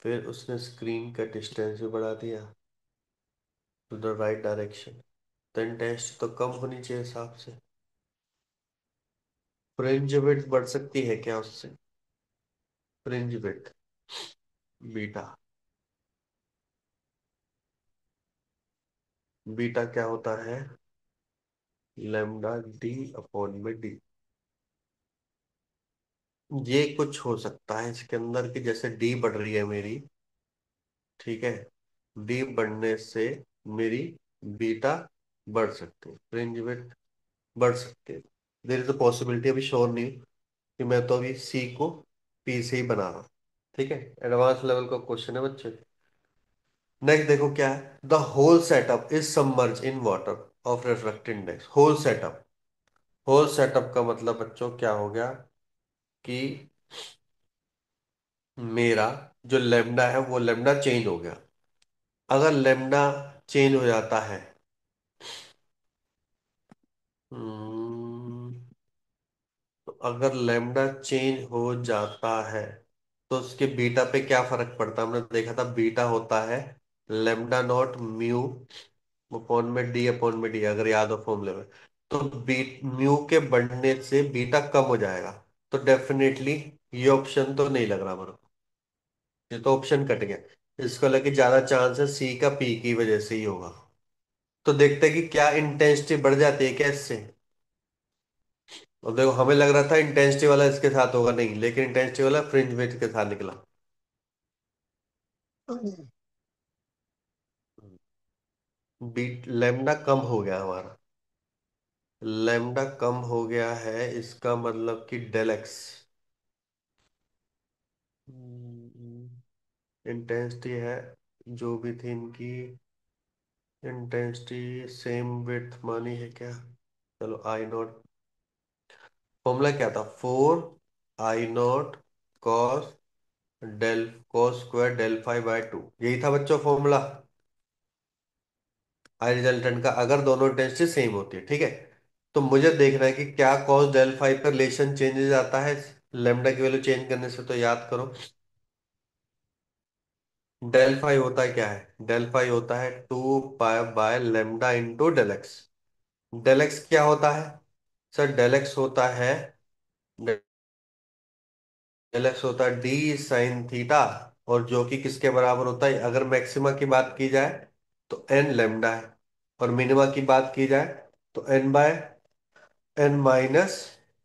फिर उसने स्क्रीन का डिस्टेंस भी बढ़ा दिया टू द राइट डायरेक्शन, तो इंटेंसिटी तो कम होनी चाहिए हिसाब से। फ्रिंज विड्थ बढ़ सकती है क्या उससे? फ्रिंज विड्थ बीटा, बीटा क्या होता है? लेमडा डी अपॉन में डी। ये कुछ हो सकता है इसके अंदर की, जैसे डी बढ़ रही है मेरी, ठीक है, डी बढ़ने से मेरी बीटा बढ़ सकती है, फ्रिंज विड्थ बढ़ सकती है। देर इज अ पॉसिबिलिटी, अभी श्योर नहीं हूँ कि मैं तो अभी सी को पी से ही बना रहा हूँ। ठीक है, एडवांस लेवल का क्वेश्चन है बच्चे। नेक्स्ट देखो क्या है। The whole setup is submerge in water of refractive index. Whole setup, whole setup का मतलब बच्चों क्या हो गया कि मेरा जो लेमडा है वो लेमडा चेंज हो गया। अगर लेमडा चेंज हो जाता है, हम्म, तो अगर लेमडा चेंज हो जाता है तो उसके बीटा पे क्या फर्क पड़ता है? हमने देखा था बीटा होता है लेमडा नॉट म्यू अपॉन में डी अपॉन में डी, अगर याद हो फॉर्मूले में। तो बी म्यू के बढ़ने से बीटा कम हो जाएगा। तो डेफिनेटली ये ऑप्शन तो नहीं लग रहा मेरे को, ये तो ऑप्शन कट गया। इसको लगे ज्यादा चांस है सी का पी की वजह से ही होगा। तो देखते हैं कि क्या इंटेंसिटी बढ़ जाती है क्या इससे। और देखो हमें लग रहा था इंटेंसिटी वाला इसके साथ होगा, नहीं, लेकिन इंटेंसिटी वाला फ्रिंज विड्थ के साथ निकला। बीट लेमडा कम हो गया हमारा। लेमडा कम हो गया है, इसका मतलब कि डेल एक्स इंटेंसिटी है जो भी थी इनकी, इंटेंसिटी सेम विड्थ मानी है क्या? चलो आई नॉट, फॉर्मूला क्या था? 4 I nought cos del cos square del phi by two, यही था बच्चों फॉर्मूला आई रिजल्टेंट का, अगर दोनों इंटेंसिटी सेम होती है, ठीक है। तो मुझे देखना है कि क्या कॉस डेल फाइव का रिलेशन चेंजेस आता है लेमडा की वैल्यू चेंज करने से। तो याद करो, डेल फाइव होता है क्या है? डेल फाइव होता है 2 pi by lambda into del X. Del X क्या होता है सर? डेल एक्स होता है, डेल एक्स होता है डी साइन थीटा, और जो कि किसके बराबर होता है अगर मैक्सिमा की बात की जाए तो एन लेमडा है, और मिनिमा की बात की जाए तो N by N minus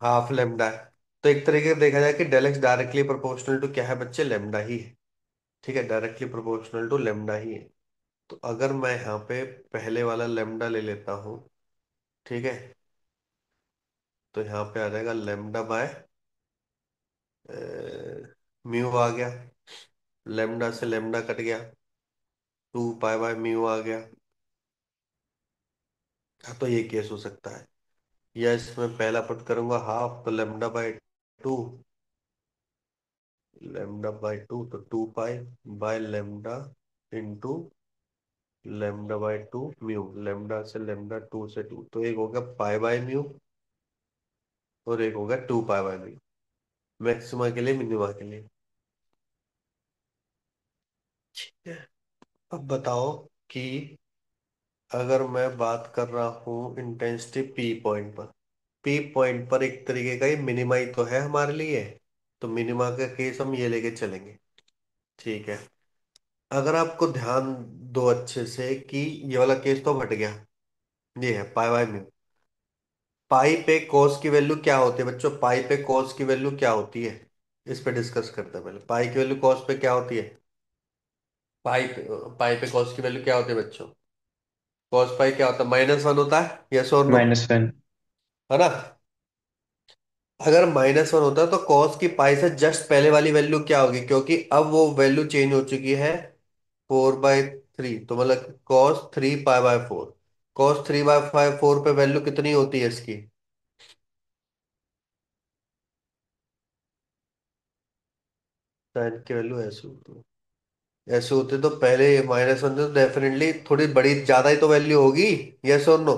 half lambda है। तो एक तरीके से देखा जाए कि del X directly proportional to क्या है बच्चे? लेमडा ही है। ठीक है, डायरेक्टली प्रोपोर्शनल टू लेमडा ही है। तो अगर मैं यहाँ पे पहले वाला लेमडा ले लेता हूँ, ठीक है, तो यहाँ पे आ जाएगा लेमडा बाय म्यू आ गया, लेमडा से लेमडा कट गया, 2 पाई बाय म्यू आ गया। हाँ, तो ये केस हो सकता है, या इसमें पहला पुट करूंगा हाफ, तो लेमडा बाय 2, लेमडा बाय 2 तो 2 pi by lambda into lambda by 2 mu, lambda से लेमडा, 2 से 2, तो एक हो गया पाई बाय म्यू और एक हो गया 2 पाई बाय म्यू, मैक्सिमा के लिए मिनिमा के लिए। ठीक है, अब बताओ कि अगर मैं बात कर रहा हूँ इंटेंसिटी पी पॉइंट पर, पी पॉइंट पर एक तरीके का ये मिनिमा ही तो है हमारे लिए, तो मिनिमा का केस हम ये लेके चलेंगे। ठीक है, अगर आपको ध्यान दो अच्छे से कि ये वाला केस तो हट गया, ये है पाई बाय म्यू। पाई पे कॉस की वैल्यू क्या होती है बच्चों? पाई पे कॉस की वैल्यू क्या होती है? इस पे डिस्कस करते हैं। पहले पाई की वैल्यू कॉस पे क्या होती है? पाई पे कॉस की वैल्यू क्या होती है बच्चों? कॉस पाई क्या होता है? -1 होता है, यस और नो? -1। है ना? अगर -1 होता है तो कॉस की पाई से जस्ट पहले वाली वैल्यू क्या होगी, क्योंकि अब वो वैल्यू चेंज हो चुकी है 4/3, तो मतलब cos 3 pi by 4। cos 3 by 4 पे वैल्यू कितनी होती है इसकी? साइन की वैल्यू ऐसे होती है, ऐसे होते तो पहले -1 तो डेफिनेटली थोड़ी बड़ी ज्यादा ही तो वैल्यू होगी, यस और नो?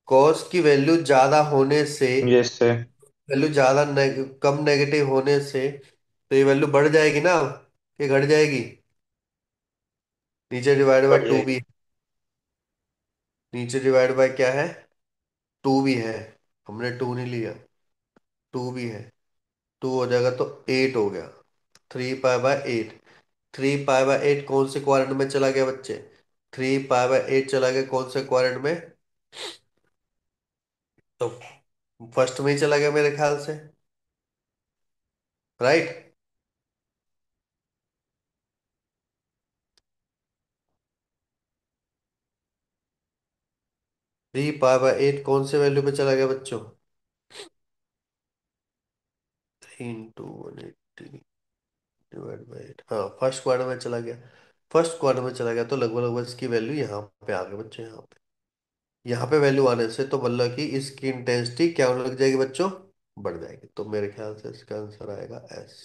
कॉस की वैल्यू ज्यादा होने से, यस सर। वैल्यू ज्यादा कम नेगेटिव होने से तो ये वैल्यू बढ़ जाएगी ना, कि घट जाएगी? नीचे डिवाइड बाय बढ़ टू जाएगी। भी, नीचे डिवाइड बाय क्या है? टू भी है, हमने टू नहीं लिया, टू भी है। टू हो जाएगा तो 8 हो गया, 3 पाई बाय 8। 3 पाई बाय 8 कौन से क्वाड्रेंट में चला गया बच्चे? 3 पाई बाय 8 चला गया कौन से क्वाड्रेंट में? तो फर्स्ट में ही चला गया मेरे ख्याल से, राइट? 3 पाई बाय 8 कौन से वैल्यू पे चला गया बच्चों? 3 into 180 डिवाइड बाई 8, हाँ फर्स्ट क्वाड्रेंट में चला गया। फर्स्ट क्वाड्रेंट में चला गया तो लगभग लगभग इसकी वैल्यू यहाँ पे आ गई बच्चों, यहाँ पे वैल्यू आने से तो मतलब कि इसकी इंटेंसिटी क्या होने लग जाएगी बच्चों? बढ़ जाएगी। तो मेरे ख्याल से इसका आंसर आएगा एस।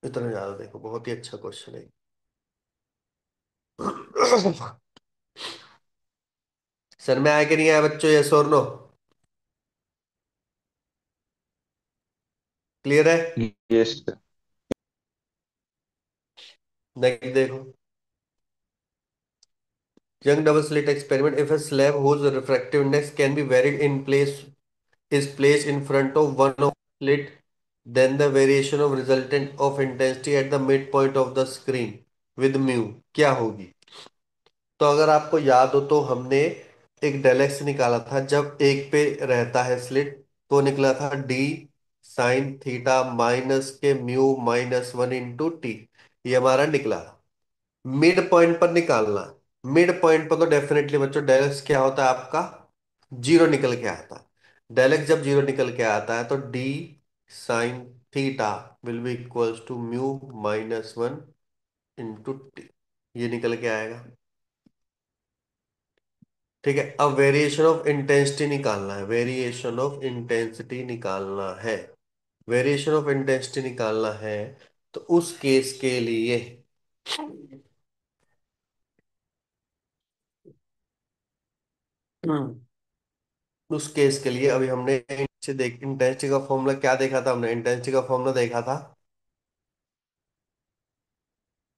इतना ज्यादा देखो, बहुत ही अच्छा क्वेश्चन है। सर में आया कि नहीं आया बच्चों, यस और नो? क्लियर है? Yes sir. नेक्स्ट देखो, young double slit experiment, if a slab whose refractive index can be varied in place is placed in front of one of slit, then the variation of resultant of intensity at the midpoint of the screen with mu क्या होगी? तो अगर आपको याद हो तो हमने एक डेल एक्स निकाला था जब एक पे रहता है स्लिट, तो निकला था डी साइन थीटा माइनस के mu minus one into T. ये हमारा निकला। मिड पॉइंट पर निकालना। मिड पॉइंट पर तो डेफिनेटली बच्चों डेल एक्स क्या होता है आपका, जीरो निकल के आता है। डेल एक्स जब जीरो निकल के आता है तो D sine theta will be equals to mu minus one into T, ये निकल के आएगा। ठीक है, अब वेरिएशन ऑफ इंटेंसिटी निकालना है, वेरिएशन ऑफ इंटेंसिटी निकालना है, वेरिएशन ऑफ इंटेंसिटी निकालना है। तो उस केस के लिए उस केस के लिए अभी हमने इंटेंसिटी का फॉर्मूला क्या देखा था, हमने इंटेंसिटी का फॉर्मूला देखा था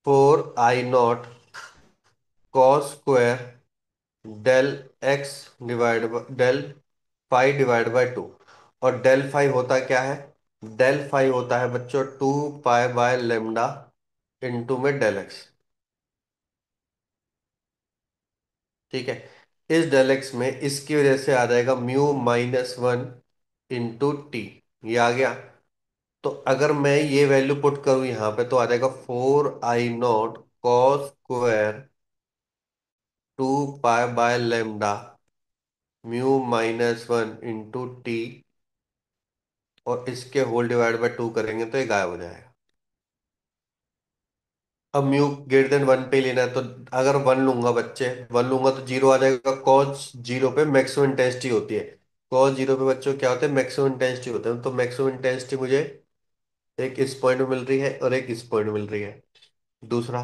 4 I nought cos square del X divide del phi divide by two. और डेल फाइव होता क्या है, डेल फाइव होता है बच्चों 2 पाई बाय लेमडा इंटू में डेल एक्स। ठीक है, इस डेल एक्स में इसकी वजह से आ जाएगा mu minus one into T, ये आ गया। तो अगर मैं ये वैल्यू पुट करूं यहां पे तो आ जाएगा 4 I nought cos square 2 pi by lambda mu minus one into T, और इसके होल डिवाइड बाय टू करेंगे तो ये गायब हो जाएगा। अब म्यू ग्रेटर देन वन पे लेना है तो अगर वन लूंगा बच्चे, वन लूंगा तो जीरो आ जाएगा। कॉस जीरो पे मैक्सिमम इंटेंसिटी होती है, कॉस जीरो पे बच्चों क्या होते हैं, मैक्सिमम इंटेंसिटी होते हैं। तो मैक्सिमम इंटेंसिटी मुझे एक इस पॉइंट में मिल रही है और एक इस पॉइंट में मिल रही है। दूसरा,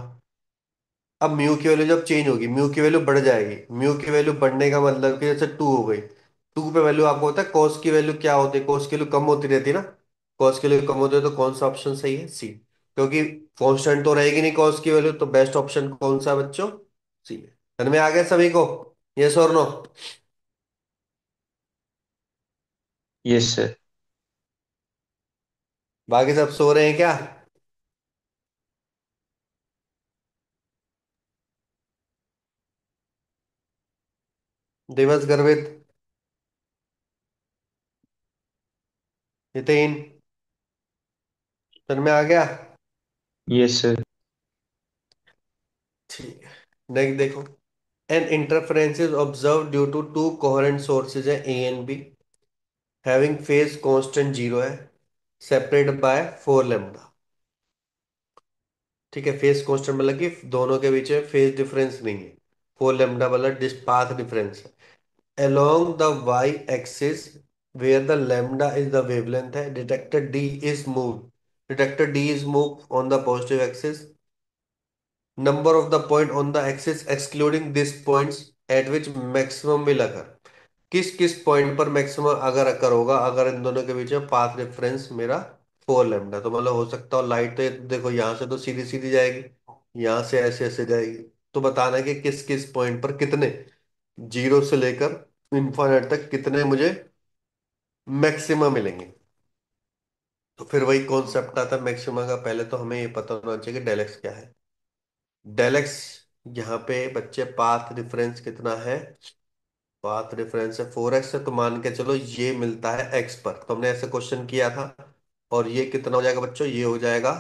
अब म्यू की वैल्यू जब चेंज होगी म्यू की वैल्यू बढ़ जाएगी। म्यू की वैल्यू बढ़ने का मतलब कि जैसे टू हो गई, टू पे वैल्यू आपको होता है कॉस की वैल्यू क्या होती है, कॉस की वैल्यू कम होती रहती है ना। कॉस की वैल्यू कम होती है तो कौन सा ऑप्शन सही है, सी, क्योंकि कांस्टेंट तो रहेगी नहीं कॉस की वैल्यू, तो बेस्ट ऑप्शन कौन सा है बच्चों, सी है। समझ में आ गया सभी को, यस और नो? Yes sir. बाकी सब सो रहे हैं क्या? दिवस गर्वित, नितिन, समझ में आ गया? Yes sir. ठीक है, नेक्स्ट देखो। An interference is observe due to two coherent sources है A and B, having phase constant zero है, सेपरेटेड बाय 4 लेमडा। ठीक है, फेज कांस्टेंट मतलब कि दोनों के बीच में फेज डिफरेंस नहीं है, 4 लेमडा मतलब पाथ डिफरेंस है। along the y axis where the lambda is the wavelength है, detector d is moved on the positive axis, number of the point on the axis excluding these points at which maximum will occur। किस किस पॉइंट पर मैक्सिमम अगर अकर होगा अगर इन दोनों के बीच में पाथ डिफरेंस मेरा 4 लेमडा, तो मतलब हो सकता हो लाइट तो देखो यहां से तो सीधी सीधी जाएगी, यहां से ऐसे ऐसे जाएगी। तो बताना है कि किस किस पॉइंट पर कितने, जीरो से लेकर इन्फाइनाइट तक कितने मुझे मैक्सिमम मिलेंगे। तो फिर वही कॉन्सेप्ट आता है मैक्सिमम का। पहले तो हमें ये पता होना चाहिए कि डेल एक्स क्या है। डेल एक्स यहाँ पे बच्चे पाथ डिफरेंस कितना है, पाथ डिफरेंस है 4x है, तो मान के चलो ये मिलता है x पर, तो हमने ऐसे क्वेश्चन किया था। और ये कितना हो जाएगा बच्चों, ये हो जाएगा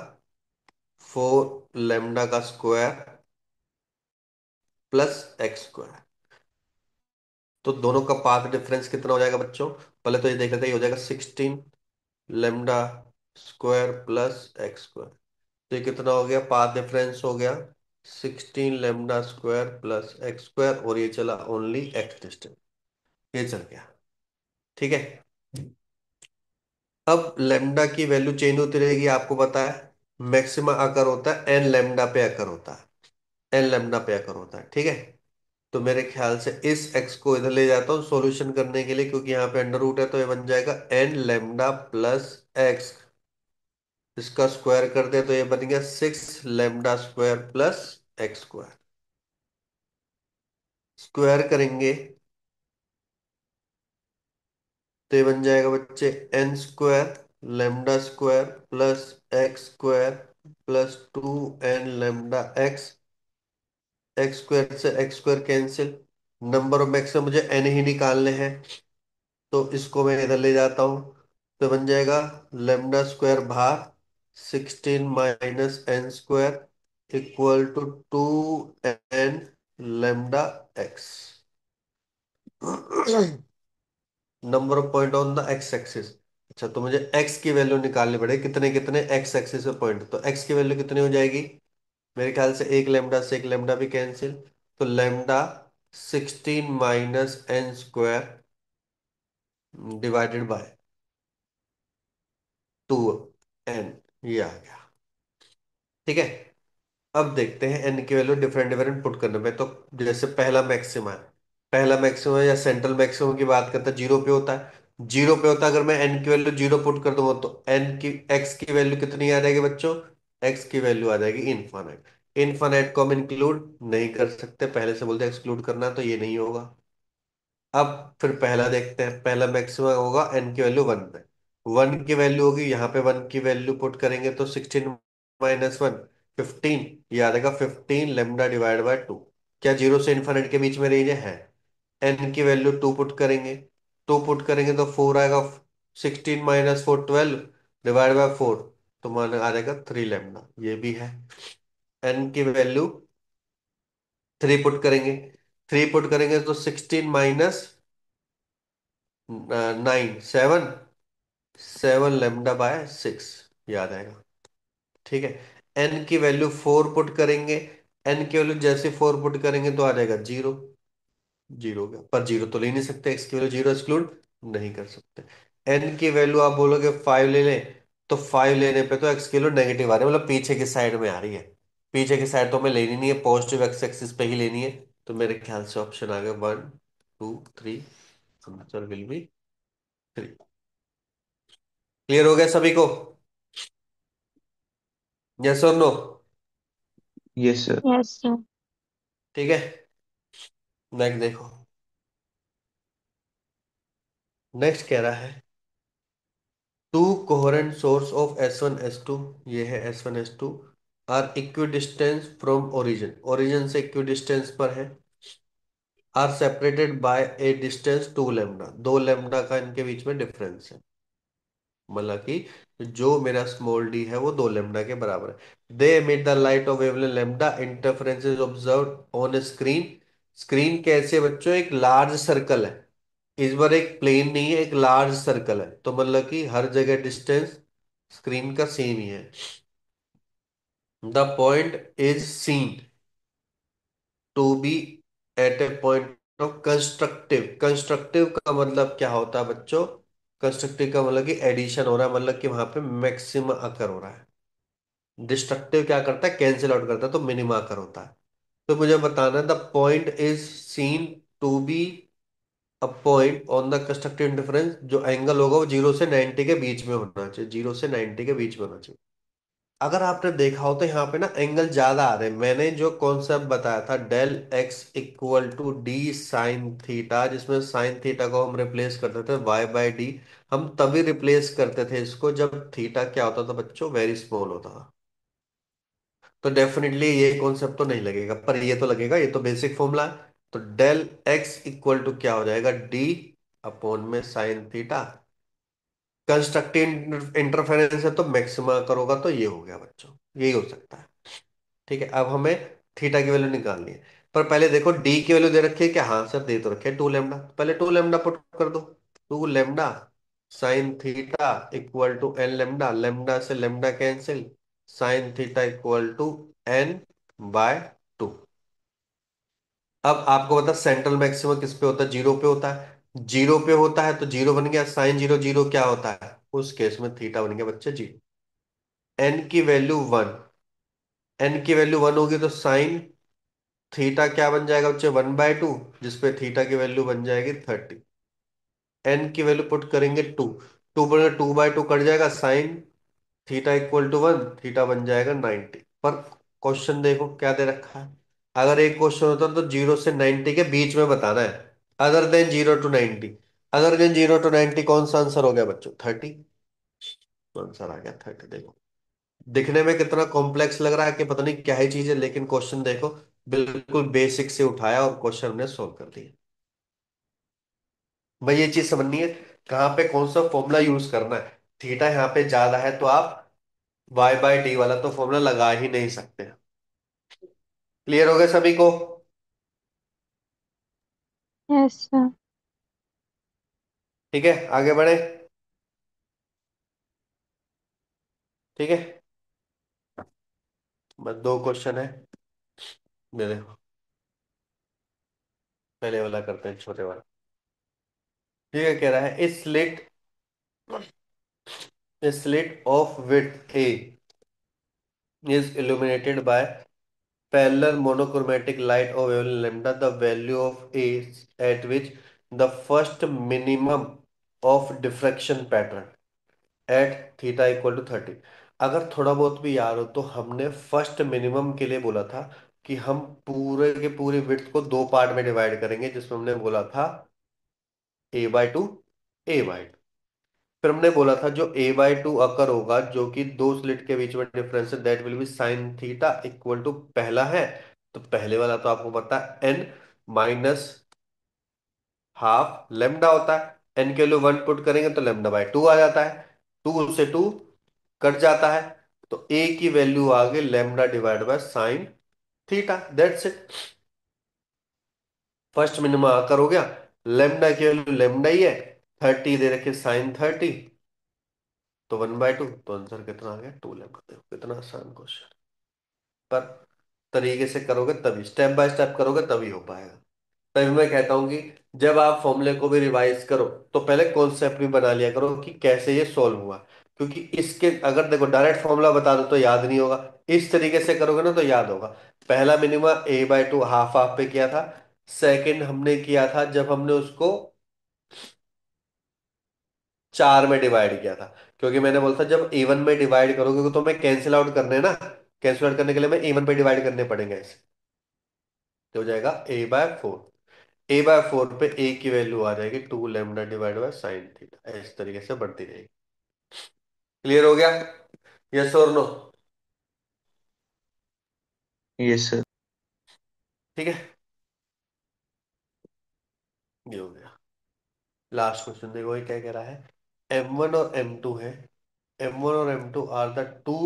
4 लेमडा का स्क्वायर प्लस एक्स स्क्वायर। तो दोनों का पाथ डिफरेंस कितना हो जाएगा बच्चों, पहले तो ये देख लेते हैं, ये हो जाएगा 16 lambda square plus x square. तो ये कितना हो गया, पाथ डिफरेंस हो गया 16 lambda square plus x square, और ये चला ओनली एक्स डिस्टेंस, ये चल गया। ठीक है, अब लेमडा की वैल्यू चेंज होती रहेगी, आपको पता है मैक्सिमम आकर होता है एन लेमडा पे आकर होता है, एन लेमडा पे आकर होता है। ठीक है, तो मेरे ख्याल से इस एक्स को इधर ले जाता हूँ सॉल्यूशन करने के लिए, क्योंकि यहाँ पे अंडर रूट है, तो ये बन जाएगा एन लेमडा प्लस एक्स, इसका स्क्वायर कर दे तो ये बन गया 6 lambda square plus x square. Square करेंगे तो ये बन जाएगा बच्चे n square lambda square plus x square plus 2 n lambda x. X square से x square cancel, number of maximum मुझे एन ही निकालने हैं, तो इसको मैं इधर ले जाता हूँ, तो बन जाएगा लेमडा स्क्वायर भाग 16 - n² equal to 2n lambda X. Number of point on the X axis. अच्छा, तो मुझे एक्स की वैल्यू निकालनी पड़ेगी, कितने कितने एक्स एक्सिस पे पॉइंट, तो एक्स की वैल्यू कितनी हो जाएगी, मेरे ख्याल से एक लेमडा से एक लेमडा भी कैंसिल, तो lambda 16 - n² divided by 2n, ये आ गया। ठीक है, अब देखते हैं एन की वैल्यू डिफरेंट डिफरेंट पुट करने में। तो जैसे पहला मैक्सिमा है, पहला मैक्सिमम या सेंट्रल मैक्सिमम की बात करते हैं, जीरो पे होता है, जीरो पे होता है। अगर मैं एन की वैल्यू जीरो पुट कर दूंगा तो एन की एक्स की वैल्यू कितनी आ जाएगी बच्चों, एक्स की वैल्यू आ जाएगी इनफाइनाइट। इनफाइनाइट को हम इंक्लूड नहीं कर सकते, पहले से बोलते एक्सक्लूड करना है, तो ये नहीं होगा। अब फिर पहला देखते हैं, पहला मैक्सिमम होगा एन की वैल्यू वन पे, वन की वैल्यू होगी यहाँ पे, वन की वैल्यू पुट करेंगे तो 16 - 1 15, ये आ जाएगा 15 लेमडा डिवाइड बाय 2। क्या जीरो से इन्फिनिट के बीच में रेंज है? एन की वैल्यू टू पुट करेंगे, टू पुट करेंगे तो फोर आएगा, 16 - 4 12 डिवाइड बाय फोर, तो मान आ जाएगा 3 लेमडा, ये भी है। एन की वैल्यू थ्री पुट करेंगे, थ्री पुट करेंगे तो 16 - 9 7, 7 लेमडा बाय 6, याद आएगा। ठीक है, एन की वैल्यू फोर पुट करेंगे, एन की वैल्यू जैसे फोर पुट करेंगे तो आ जाएगा जीरो, जीरो हो गया, पर जीरो तो ले नहीं सकते, एक्स की वैल्यू जीरो एक्सक्लूड नहीं कर सकते। एन की वैल्यू आप बोलोगे फाइव ले लें, तो फाइव लेने पे तो एक्स की वैल्यू नेगेटिव आ रही है, मतलब पीछे की साइड में आ रही है, पीछे की साइड तो हमें लेनी नहीं है, पॉजिटिव एक्स एक्सिस पे ही लेनी है। तो मेरे ख्याल से ऑप्शन आ गया 1 2 3, आंसर विल बी 3। क्लियर हो गया सभी को? यस और no? Yes sir. Yes sir. ठीक है, नेक्स्ट देखो। नेक्स्ट कह रहा है to coherent source of S1 S2, ये है S1 S2, are equidistance from origin, origin से इक्विडिस्टेंस पर है, are separated by a distance 2 lambda, 2 lambda का इनके बीच में डिफरेंस है, मतलब कि जो मेरा स्मॉल डी है वो 2 लेमडा के बराबर है। दे emit the light of wavelength lambda, interference is observed on screen. Screen कैसे बच्चों, एक लार्ज सर्कल है, इस बार एक प्लेन नहीं है, एक लार्ज सर्कल है, तो मतलब कि हर जगह डिस्टेंस स्क्रीन का सेम ही है। The point is seen to be at a point of constructive, constructive का मतलब क्या होता है बच्चों, कंस्ट्रक्टिव का मतलब कि एडिशन हो रहा है, मतलब कि वहां पे मैक्सिमम अकर हो रहा है। डिस्ट्रक्टिव क्या करता है, कैंसिल आउट करता है, तो मिनिमा अकर होता है। तो मुझे बताना है the point is seen to be a point on the constructive difference, जो एंगल होगा वो 0 से 90 के बीच में होना चाहिए, 0 से 90 के बीच में होना चाहिए। अगर आपने देखा हो तो यहाँ पे ना एंगल ज्यादा आ रहे हैं, मैंने जो कॉन्सेप्ट बताया था del X equal to D sine theta, जिसमें साइन थीटा को हम रिप्लेस करते थे वाई बाय डी, हम तभी रिप्लेस करते थे इसको जब थीटा क्या होता था बच्चों, वेरी स्मॉल होता था। तो डेफिनेटली ये कॉन्सेप्ट तो नहीं लगेगा, पर ये तो लगेगा, ये तो बेसिक फॉर्मूला है। तो डेल एक्स इक्वल टू क्या हो जाएगा, डी अपॉन में साइन थीटा, कंस्ट्रक्टिव इंटरफेरेंस है तो मैक्सिमा करोगा, तो ये हो गया बच्चों, यही हो सकता है। ठीक है, अब हमें थीटा की वैल्यू निकालनी है, पर पहले देखो डी की वैल्यू दे रखी है क्या, हाँ सर दे तो रखे है 2 लेमडा, पहले 2 लेमडा पुट कर दो, 2 lambda sine theta equal to N lambda, lambda से lambda cancel, sine theta equal to n by 2। अब आपको पता सेंट्रल मैक्सिमम किस पे होता है, जीरो पे होता है, जीरो पे होता है तो जीरो बन गया, साइन जीरो जीरो क्या होता है, उस केस में थीटा बन गया बच्चे जीरो। एन की वैल्यू वन, एन की वैल्यू वन होगी तो साइन थीटा क्या बन जाएगा बच्चे, 1/2, जिसपे थीटा की वैल्यू बन जाएगी 30। एन की वैल्यू पुट करेंगे टू, टू पर 2/2 कट जाएगा, sine theta equal to one, theta बन जाएगा 90। पर क्वेश्चन देखो क्या दे रखा है, अगर एक क्वेश्चन होता तो 0 से 90 के बीच में बताना है, other than 0 to 90, other than 0 to 90 कौन सा आंसर हो गया बच्चों, 30, आंसर आ गया 30। देखो दिखने में कितना कॉम्प्लेक्स लग रहा है कि पता नहीं क्या ही चीज है, लेकिन क्वेश्चन देखो बिल्कुल बेसिक से उठाया और क्वेश्चन ने सोल्व कर दिया। भाई ये चीज समझनी है, कहाँ पे कौन सा फॉर्मूला यूज करना है। थीटा यहाँ पे ज्यादा है तो आप वाई बाय डी वाला तो फॉर्मूला लगा ही नहीं सकते। क्लियर हो गया सभी को? Yes sir. ठीक है, आगे बढ़े। ठीक है, बस दो क्वेश्चन है। ये देखो, पहले वाला करते हैं, छोटे वाला। ठीक है, कह रहा है slit of width A is illuminated by parallel monochromatic light of wavelength lambda. The value of A at which the first minimum of diffraction pattern at theta equal to 30। अगर थोड़ा बहुत भी याद हो तो हमने फर्स्ट मिनिमम के लिए बोला था कि हम पूरे के पूरे विड्थ को दो पार्ट में डिवाइड करेंगे, जिसमें हमने बोला था A/2, A/2। फिर हमने बोला था जो A/2 अकर होगा, जो कि दो स्लिट के बीच में डिफरेंस है, that will be sine theta equal to पहला है। तो पहले वाला तो आपको पता है n माइनस हाफ लेमडा होता है। n के लिए 1 पुट करेंगे तो लेमडा/2 आ जाता है। 2 से 2 कट जाता है, तो a की वैल्यू आ गई lambda divide by sine theta, that's it. First minimum आकर हो गया, लेमडा की वैल्यू लेमडा ही है, 30 दे रखे साइन 30, तो 1/2, तो आंसर कितना आ गया, 2 लेमडा। देखो कितना आसान क्वेश्चन, पर तरीके से करोगे तभी, स्टेप बाय स्टेप करोगे तभी हो पाएगा। तभी मैं कहता हूं कि जब आप फॉर्मूले को भी रिवाइज करो तो पहले कॉन्सेप्ट भी बना लिया करो कि कैसे ये सॉल्व हुआ। क्योंकि इसके अगर देखो डायरेक्ट फॉर्मूला बता दो तो याद नहीं होगा, इस तरीके से करोगे ना तो याद होगा। पहला मिनिमा A/2 हाफ हाफ पे किया था। सेकंड हमने किया था जब हमने उसको चार में डिवाइड किया था, क्योंकि मैंने बोला था जब A1 में डिवाइड करोगे तो मैं कैंसिल आउट करने ना, कैंसिल आउट करने के लिए मैं A1 पे डिवाइड करने पड़ेंगे ऐसे। तो हो जाएगा A/4। A/4 पे A की वैल्यू आ जाएगी 2 lambda divide by sine theta, इस तरीके से बढ़ती रहेगी। क्लियर हो गया? यस और नो? Yes sir. ठीक है, ये हो गया। लास्ट क्वेश्चन देखो, ये क्या कह रहा है। M1 और M2 है। M1 और M2 are the two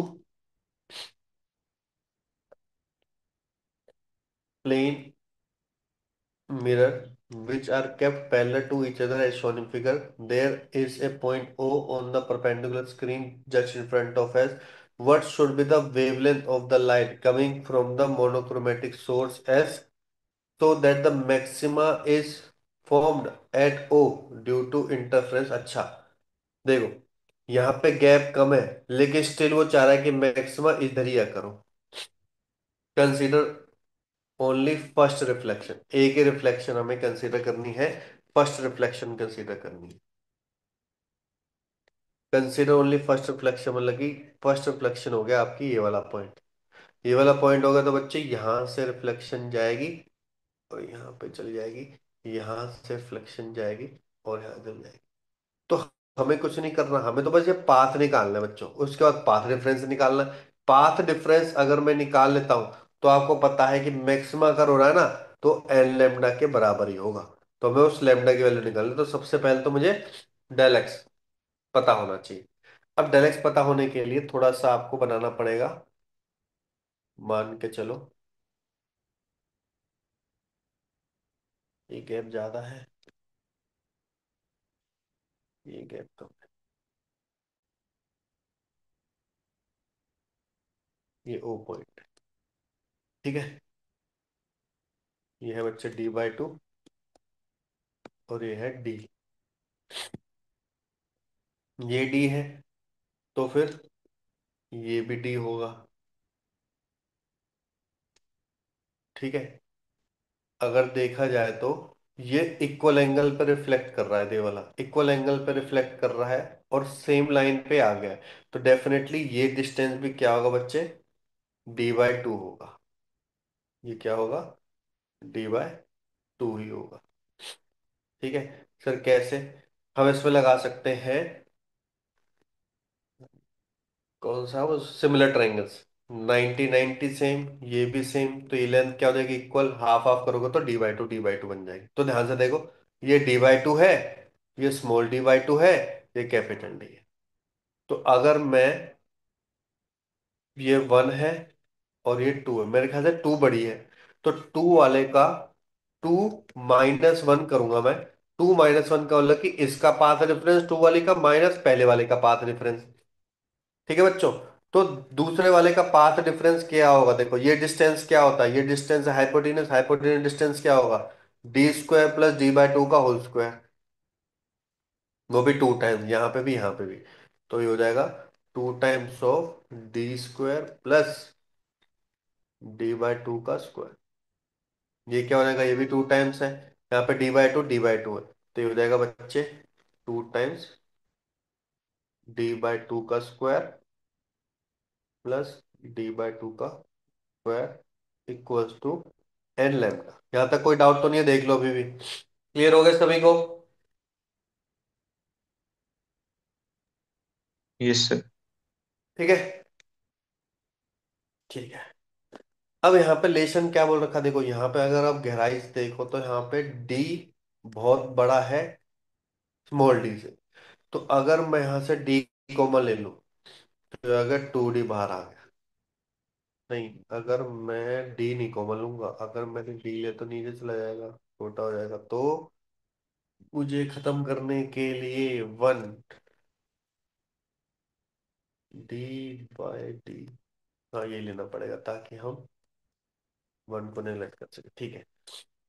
plane mirror which are kept parallel to each other as shown in figure. There is a point O on the perpendicular screen just in front of us. What should be the wavelength of the light coming from the monochromatic source S so that the maxima is formed at O due to interference? अच्छा, देखो यहाँ पे गैप कम है, लेकिन स्टिल वो चाह रहा है कि मैक्सिमा इधर ही करो। कंसीडर ओनली फर्स्ट रिफ्लेक्शन, एक ही रिफ्लेक्शन हमें कंसीडर करनी है, फर्स्ट रिफ्लेक्शन कंसीडर करनी है। कंसीडर ओनली फर्स्ट रिफ्लेक्शन मतलब कि फर्स्ट रिफ्लेक्शन हो गया आपकी ये वाला पॉइंट। ये वाला पॉइंट होगा तो बच्चे यहां से रिफ्लेक्शन जाएगी और यहाँ पे चली जाएगी, यहां से रिफ्लेक्शन जाएगी और यहाँ चल जाएगी। तो हमें कुछ नहीं करना, हमें तो बस ये पाथ निकालना है बच्चों, उसके बाद पाथ डिफरेंस निकालना है। पाथ डिफरेंस अगर मैं निकाल लेता हूं तो आपको पता है कि मैक्सिमा अगर हो रहा है ना तो एन लेमडा के बराबर ही होगा। तो हमें उस लेमडा की वैल्यू निकालनी है। तो सबसे पहले तो मुझे डेल एक्स पता होना चाहिए। अब डेल एक्स पता होने के लिए थोड़ा सा आपको बनाना पड़ेगा। मान के चलो ये गैप ज्यादा है, ये गैप कम है, ये ओ पॉइंट। ठीक है, ये है बच्चे D/2 और ये है डी। ये डी है तो फिर ये भी डी होगा। ठीक है, अगर देखा जाए तो ये इक्वल एंगल पे रिफ्लेक्ट कर रहा है, ये वाला इक्वल एंगल पे रिफ्लेक्ट कर रहा है और सेम लाइन पे आ गया है। तो डेफिनेटली ये डिस्टेंस भी क्या होगा बच्चे, D/2 होगा। ये क्या होगा, D/2 ही होगा। ठीक है सर, कैसे हम इसमें लगा सकते हैं, कौन सा वो सिमिलर ट्राइंगल्स। 90 90 सेम, ये भी सेम, तो ये लेंथ क्या हो जाएगी, इक्वल, हाफ हाफ करोगे तो D/2 D/2 बन जाएगी। तो ध्यान से देखो, ये D/2 है ये स्मॉल डी बाई टू है, ये कैपिटल डी है। तो अगर मैं, ये वन है और ये टू है, मेरे ख्याल से टू बड़ी है, तो टू वाले का टू माइनस वन करूंगा मैं। टू माइनस वन का मतलब कि इसका पाथ रेफरेंस टू वाले का माइनस पहले वाले का पाथ रेफरेंस। ठीक है बच्चों। तो दूसरे वाले का पाथ डिफरेंस क्या होगा, देखो ये डिस्टेंस क्या होता है, ये डिस्टेंस हाइपोटेन्यूस, हाइपोटेन्यूस डिस्टेंस क्या होगा, D square plus D by two का होल स्क्वायर, वो भी टू टाइम्स, यहाँ पे भी यहाँ पे भी। तो ये हो जाएगा two times of D square plus D by two का स्क्वायर। ये क्या हो जाएगा, ये भी टू टाइम्स है, यहाँ पे डी बाई टू है, तो ये हो जाएगा बच्चे two times D by two का square plus D by two का square equals to n lambda. यहाँ तक कोई डाउट तो नहीं है, देख लो अभी भी क्लियर हो गए सभी को। Yes sir. ठीक है। ठीक है। अब यहाँ पे लेशन क्या बोल रखा, देखो यहाँ पे अगर आप गहराई से देखो तो यहाँ पे डी बहुत बड़ा है स्मॉल डी से। तो अगर मैं यहाँ से डी कॉमन ले लूँ, तो अगर टू डी बाहर आ गया, नहीं अगर मैं डी नहीं कॉमन लूंगा, अगर मैंने डी लिया तो नीचे चला जाएगा, छोटा हो जाएगा। तो मुझे खत्म करने के लिए वन डी बाई डी, हाँ ये लेना पड़ेगा ताकि हम वन को नेगलेक्ट कर सके। ठीक है।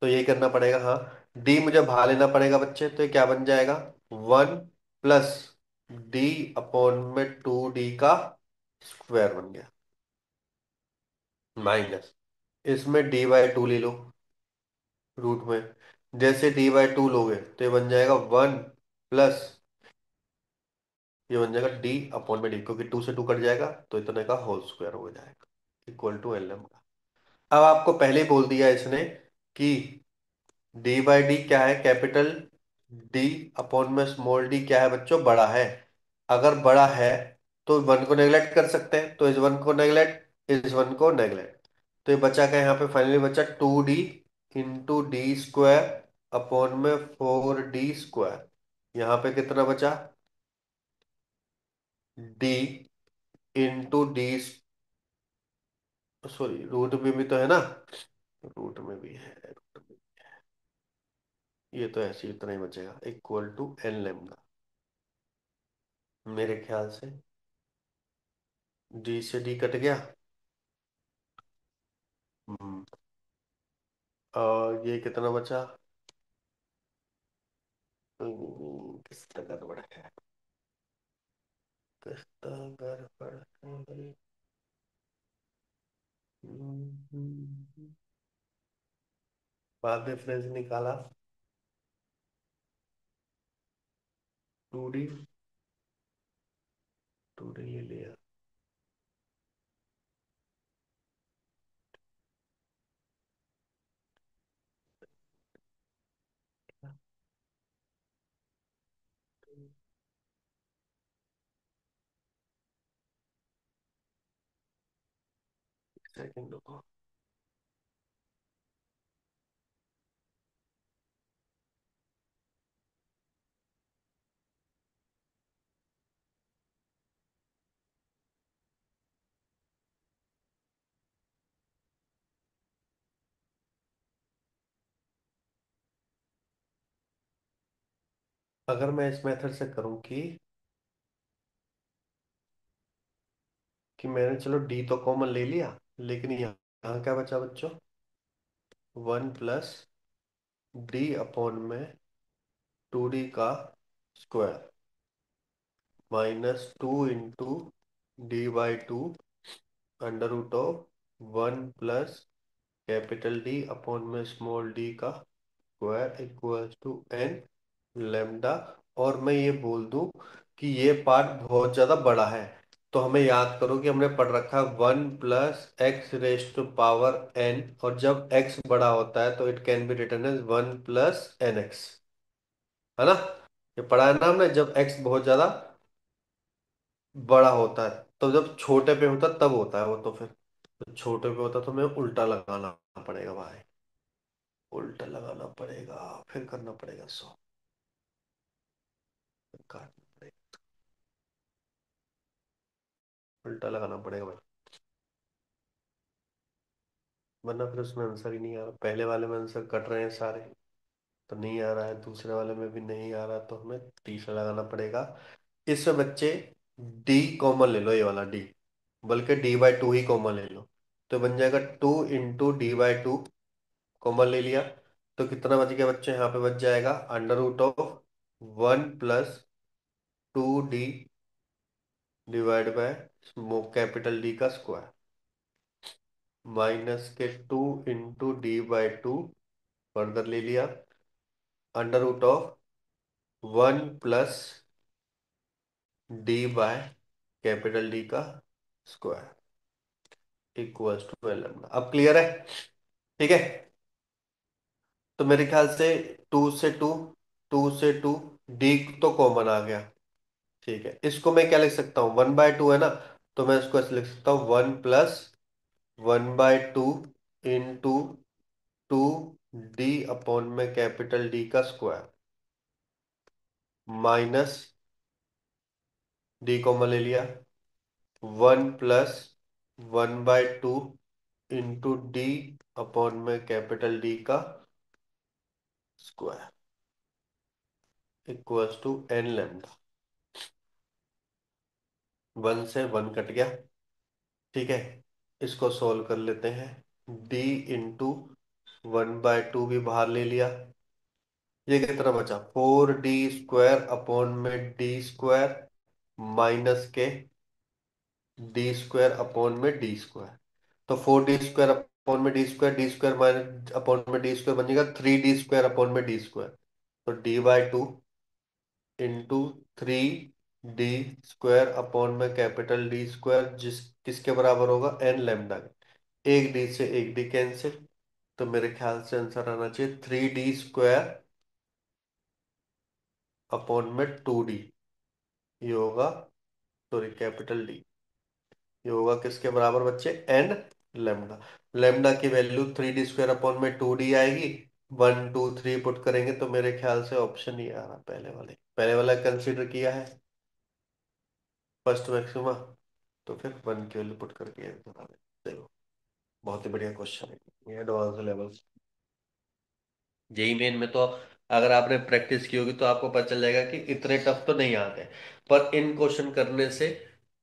तो ये करना पड़ेगा, हाँ डी मुझे बाहर लेना पड़ेगा बच्चे, तो ये क्या बन जाएगा, वन प्लस डी अपॉन में टू डी का स्क्वायर बन गया, माइनस इसमें डी बाई टू ले लो रूट में। जैसे डी बाई टू लोगे तो ये बन जाएगा वन प्लस, ये बन जाएगा डी अपॉन में डी, क्योंकि टू से टू कट जाएगा तो इतने का होल स्क्वायर हो जाएगा इक्वल टू एल एम का। अब आपको पहले ही बोल दिया इसने कि डी बाई डी क्या है, कैपिटल डी अपॉन में स्मॉल डी क्या है बच्चों, बड़ा है। अगर बड़ा है तो वन को नेग्लेक्ट कर सकते हैं, तो इस वन को नेग्लेक्ट, इस वन को नेग्लेक्ट। तो ये बचा क्या, यहाँ पे फाइनली बचा two D into D square upon में फोर डी स्क्वायर। यहाँ पे कितना बचा, D into D, sorry root में भी तो है ना, रूट में भी है, रूट में। ये तो ऐसे ही इतना ही बचेगा इक्वल टू एन लेमदा, मेरे ख्याल से डी से डी कट गया। हम्म, और ये कितना बचा, किसका गड़बड़ है, किसका गड़बड़ है भाई। बाद में फ्रेंच निकाला, टू डी, टू डी ले लिया। सेकंड को, अगर मैं इस मेथड से करूं कि मैंने चलो डी तो कॉमन ले लिया, लेकिन यहाँ क्या बचा बच्चों, वन प्लस डी अपॉन में टू डी का square minus two into D by two under root of one plus capital D upon में स्मॉल डी का square equals to N lambda. और मैं ये बोल दूं कि ये पार्ट बहुत ज्यादा बड़ा है, तो हमें याद करो कि हमने पढ़ रखा है one plus X raise to power N, और जब एक्स बड़ा होता है तो it can be written as one plus N X, है ना। ये पढ़ा है ना हमने, जब एक्स बहुत ज्यादा बड़ा होता है, तो जब छोटे पे होता है तब होता है वो, तो फिर तो छोटे पे होता है तो हमें उल्टा लगाना पड़ेगा भाई, उल्टा लगाना पड़ेगा, फिर करना पड़ेगा सो। काटना पड़ेगा, उल्टा लगाना पड़ेगा भाई, वरना फिर उसमें आंसर ही नहीं आ रहा। पहले वाले में आंसर कट रहे हैं सारे, तो नहीं आ रहा है, दूसरे वाले में भी नहीं आ रहा, तो हमें तीसरा लगाना पड़ेगा। इसमें बच्चे डी कॉमन ले लो, ये वाला डी, बल्कि डी/2 ही कॉमन ले लो, तो बन जाएगा 2 × डी/2, कॉमन ले लिया। तो कितना बच गया बच्चे, यहाँ पे बच जाएगा √1 + 2D divide by capital D का स्क्वायर, माइनस के 2 × D/2 फर्दर ले लिया, √1 + D/ कैपिटल डी का square equals to L lambda. अब क्लियर है? ठीक है, तो मेरे ख्याल से टू से टू डी तो कॉमन आ गया। ठीक है, इसको मैं क्या लिख सकता हूँ, 1/2 है ना, तो मैं इसको ऐसे लिख सकता हूँ 1 + 1/2 इंटू 2D में कैपिटल डी का स्क्वायर, माइनस डी कॉमन ले लिया, 1 + 1/2 इंटू D में कैपिटल डी का square equals to N lambda. 1 से 1 कट गया। ठीक है, इसको सॉल्व कर लेते हैं। D × 1/2 भी बाहर ले लिया, ये कितना बचा, 4D² में D², माइनस के D² में D²। तो 4D² में D², D² माइनस बन जाएगा 3D² में D²। तो D/2 इंटू 3D² में कैपिटल D², जिस किसके बराबर होगा, एन लेमडा के। एक डी से एक डी कैंसिल, तो मेरे ख्याल से आंसर आना चाहिए 3D² में 2D, ये होगा, सॉरी कैपिटल डी, ये होगा किसके बराबर बच्चे, एन लेमडा। लेमडा की वैल्यू 3D² में 2D आएगी। 1 2 3 पुट करेंगे तो मेरे ख्याल से ऑप्शन ही आ रहा, पहले वाला कंसीडर किया है फर्स्ट मैक्सिमा, तो फिर 1 की वैल्यू पुट करके ये बता दें। चलो, बहुत ही बढ़िया क्वेश्चन है ये, एडवांस लेवल। जेई मेन में तो अगर आपने प्रैक्टिस की होगी तो आपको पता चल जाएगा कि इतने टफ तो नहीं आते, पर इन क्वेश्चन करने से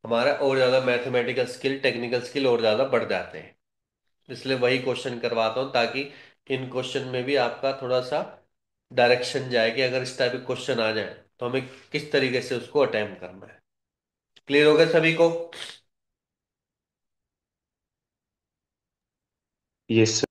हमारा और ज्यादा मैथमेटिकल स्किल, टेक्निकल स्किल और ज्यादा बढ़ जाते हैं। इसलिए वही क्वेश्चन करवाता हूँ, ताकि इन क्वेश्चन में भी आपका थोड़ा सा डायरेक्शन जाए कि अगर इस टाइप के क्वेश्चन आ जाए तो हमें किस तरीके से उसको अटेम्प्ट करना है। क्लियर हो गया सभी को? यस